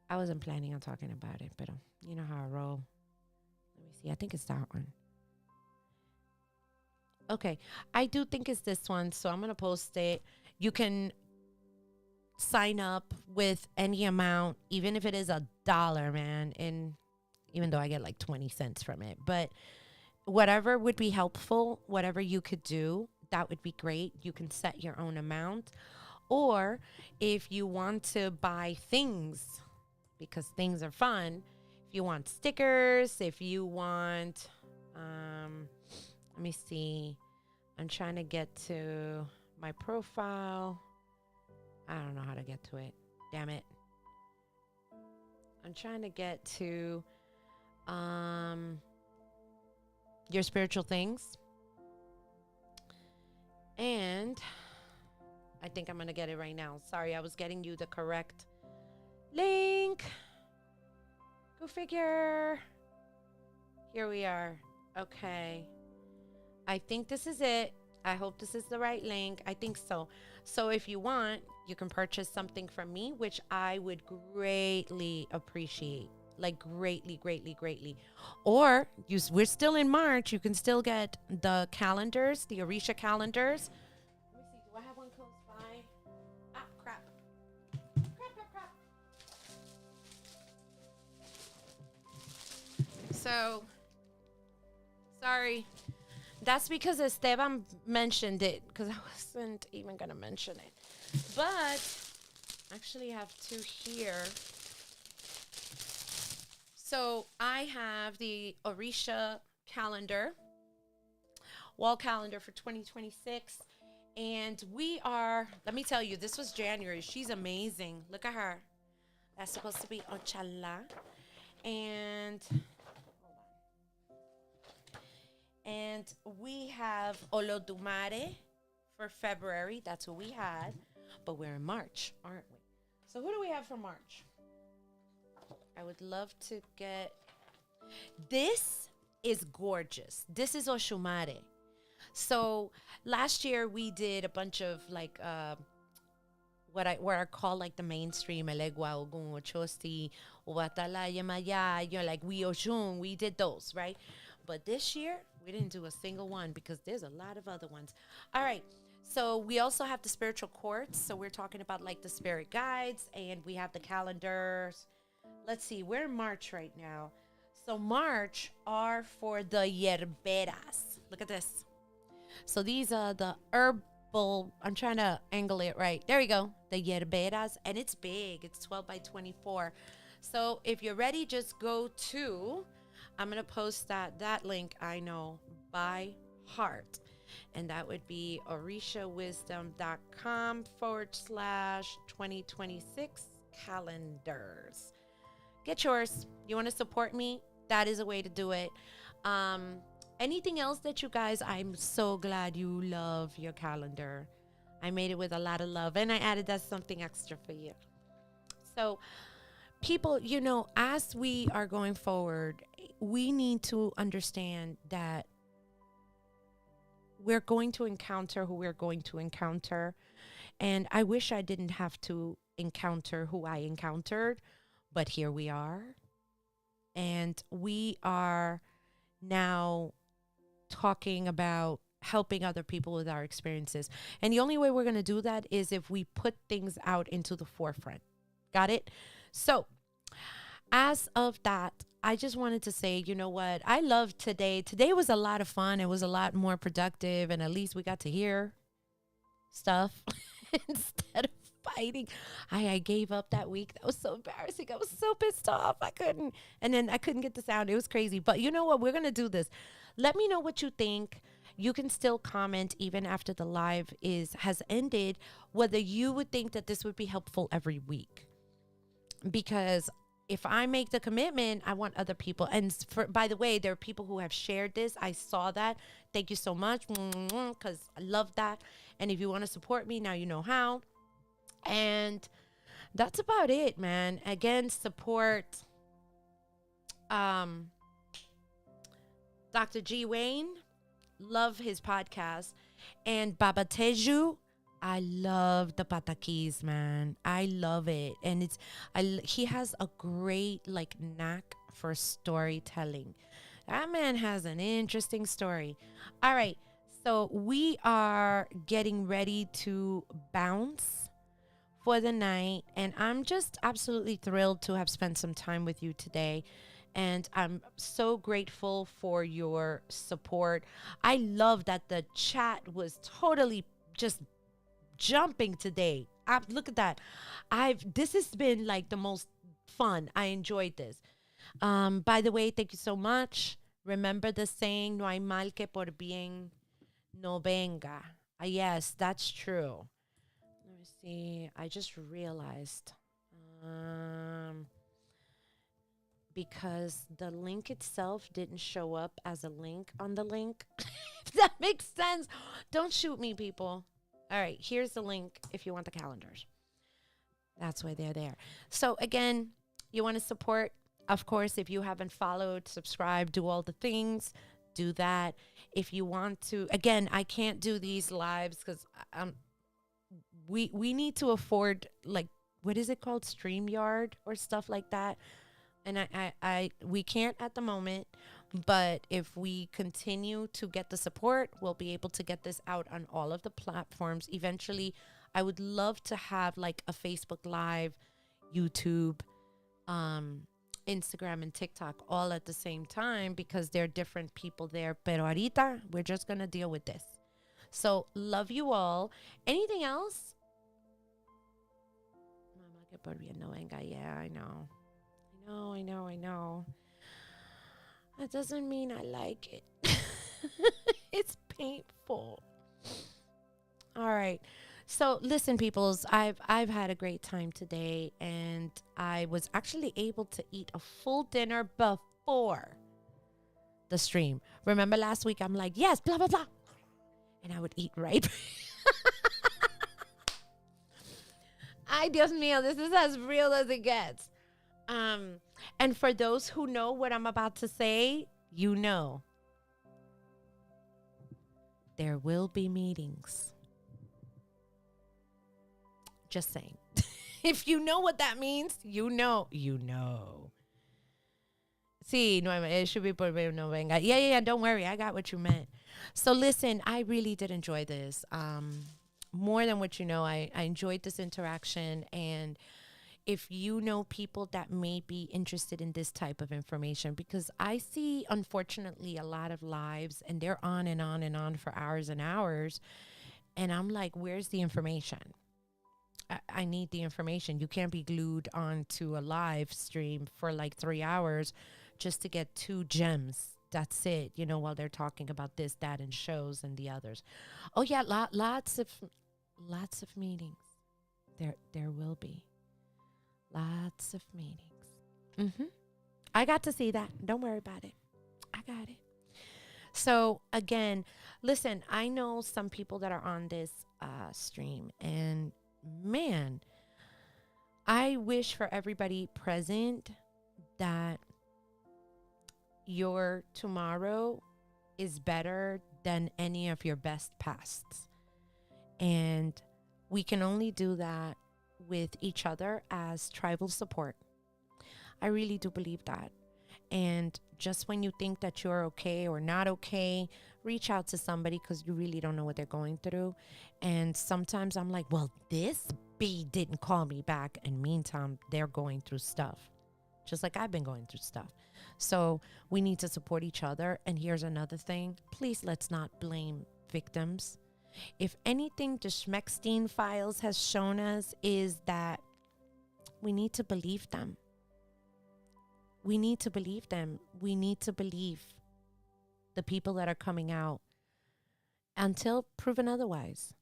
I wasn't planning on talking about it, but you know how I roll. Let me see. I think it's that one. Okay. I do think it's this one, so I'm going to post it. You can sign up with any amount, even if it is $1, man. And even though I get like 20 cents from it, but whatever would be helpful, whatever you could do, that would be great. You can set your own amount. Or if you want to buy things, because things are fun, if you want stickers, if you want, let me see. I'm trying to get to my profile. I don't know how to get to it. Damn it. I'm trying to get to your spiritual things. And I think I'm going to get it right now. Sorry, I was getting you the correct link. Go figure. Here we are. Okay. I think this is it. I hope this is the right link. I think so. So if you want, you can purchase something from me, which I would greatly appreciate. Like greatly, greatly, greatly. Or we're still in March. You can still get the calendars, the Orisha calendars. Let me see. Do I have one close by? Ah, crap. Crap. So, sorry. That's because Esteban mentioned it, because I wasn't even going to mention it. But actually I have two here. So I have the Orisha calendar, wall calendar for 2026. And let me tell you, this was January. She's amazing. Look at her. That's supposed to be Ochala. And we have Olodumare for February. That's what we had. But we're in March, aren't we? So who do we have for March? I would love to get... This is gorgeous. This is Oshumare. So last year we did a bunch of like... what I call like the mainstream, Elegua, Ogun, Ochosti, Obatala, Yemaya, like we Oshun, we did those, right? But this year, we didn't do a single one because there's a lot of other ones. All right. So we also have the spiritual courts. So we're talking about like the spirit guides, and we have the calendars. Let's see. We're in March right now. So March are for the yerberas. Look at this. So these are the herbal. I'm trying to angle it right. There you go. The yerberas. And it's big. It's 12 by 24. So if you're ready, just go to... I'm going to post that link, I know, by heart. And that would be orishawisdom.com/2026 calendars. Get yours. You want to support me? That is a way to do it. Anything else that you guys, I'm so glad you love your calendar. I made it with a lot of love, and I added that something extra for you. So people, as we are going forward, we need to understand that we're going to encounter who we're going to encounter. And I wish I didn't have to encounter who I encountered, but here we are. And we are now talking about helping other people with our experiences. And the only way we're going to do that is if we put things out into the forefront. Got it? So as of that, I just wanted to say, you know what? I loved today. Today was a lot of fun. It was a lot more productive. And at least we got to hear stuff instead of fighting. I gave up that week. That was so embarrassing. I was so pissed off. I couldn't. And then I couldn't get the sound. It was crazy. But you know what? We're going to do this. Let me know what you think. You can still comment even after the live has ended, whether you would think that this would be helpful every week. Because if I make the commitment, I want other people. And by the way, there are people who have shared this. I saw that. Thank you so much, because I love that. And if you want to support me, now you know how. And that's about it, man. Again, support Dr. G. Wayne. Love his podcast. And Baba Teju. I love the patakis, man. I love it. And he has a great knack for storytelling. That man has an interesting story. All right. So we are getting ready to bounce for the night. And I'm just absolutely thrilled to have spent some time with you today. And I'm so grateful for your support. I love that the chat was totally just jumping today. Look at that. This has been the most fun. I enjoyed this. By the way, thank you so much. Remember the saying, no hay mal que por bien no venga. Yes, that's true. Let me see. I just realized. Because the link itself didn't show up as a link on the link. If that makes sense. Don't shoot me, people. All right, here's the link if you want the calendars. That's why they're there. So again, you want to support, of course, if you haven't followed, subscribe, do all the things, do that. If you want to, again, I can't do these lives because we need to afford, what is it called? StreamYard or stuff like that. And we can't at the moment, but if we continue to get the support, we'll be able to get this out on all of the platforms. Eventually, I would love to have a Facebook Live, YouTube, Instagram, and TikTok all at the same time because there are different people there. Pero ahorita, we're just going to deal with this. So, love you all. Anything else? Yeah, I know. I know. That doesn't mean I like it. It's painful. All right. So listen, peoples, I've had a great time today, and I was actually able to eat a full dinner before the stream. Remember last week, I'm like, yes, blah, blah, blah. And I would eat right. Ay, Dios mío, this is as real as it gets. And for those who know what I'm about to say, you know, there will be meetings. Just saying. If you know what that means, you know. Sí, no, it should be por no venga. Yeah, don't worry. I got what you meant. So listen, I really did enjoy this. More than what you know, I enjoyed this interaction. And if you know people that may be interested in this type of information, because I see, unfortunately, a lot of lives and they're on and on and on for hours and hours. And I'm like, where's the information? I need the information. You can't be glued onto a live stream for 3 hours just to get 2 gems. That's it, while they're talking about this, that, and shows and the others. Oh, yeah, lots of meetings. There will be. Lots of meetings. I got to see that. Don't worry about it. I got it. So again, listen, I know some people that are on this stream, and man, I wish for everybody present that your tomorrow is better than any of your best pasts. And we can only do that with each other as tribal support. I really do believe that. And just when you think that you're okay or not okay, reach out to somebody because you really don't know what they're going through. And sometimes I'm like, well, this B didn't call me back. And meantime, they're going through stuff, just like I've been going through stuff. So we need to support each other. And here's another thing. Please, let's not blame victims. If anything, the Schmeckstein files has shown us is that we need to believe them. We need to believe them. We need to believe the people that are coming out until proven otherwise.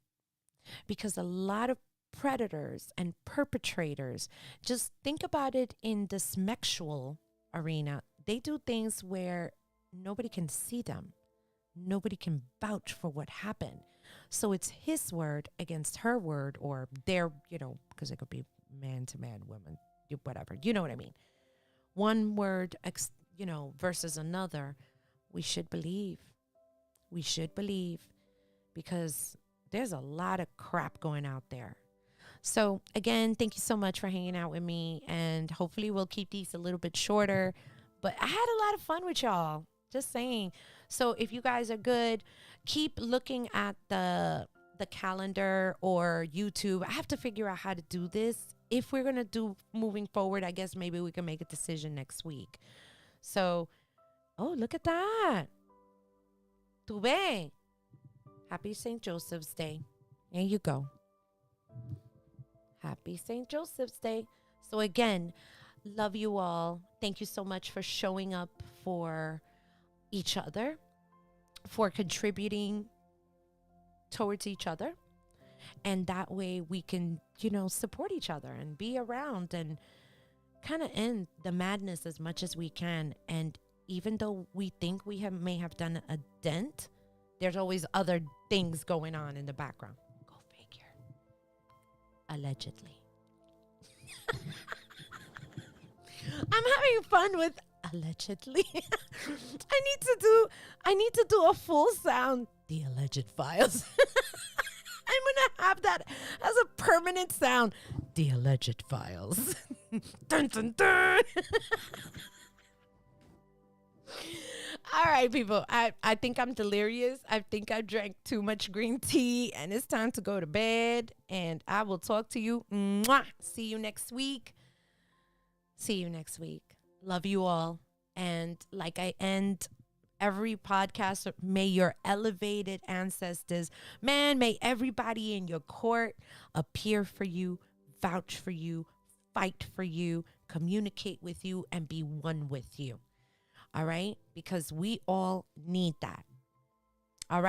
Because a lot of predators and perpetrators, just think about it in the smexual arena. They do things where nobody can see them. Nobody can vouch for what happened. So it's his word against her word, or their, because it could be man to man, woman, whatever. You know what I mean? One word, versus another. We should believe. We should believe, because there's a lot of crap going out there. So again, thank you so much for hanging out with me, and hopefully we'll keep these a little bit shorter, but I had a lot of fun with y'all, just saying. So if you guys are good, keep looking at the calendar or YouTube. I have to figure out how to do this. If we're going to do moving forward, I guess maybe we can make a decision next week. So, oh, look at that. Tuve. Happy St. Joseph's Day. There you go. Happy St. Joseph's Day. So again, love you all. Thank you so much for showing up for each other, for contributing towards each other. And that way we can, support each other and be around and kind of end the madness as much as we can. And even though we think we may have done a dent, there's always other things going on in the background. Go figure. Allegedly. I'm having fun with allegedly. I need to do a full sound. The alleged files. I'm going to have that as a permanent sound. The alleged files. Dun, dun, dun. All right, people. I think I'm delirious. I think I drank too much green tea, and it's time to go to bed. And I will talk to you. Mwah. See you next week. Love you all. And like I end every podcast, may your elevated ancestors, may everybody in your court appear for you, vouch for you, fight for you, communicate with you, and be one with you. All right? Because we all need that. All right?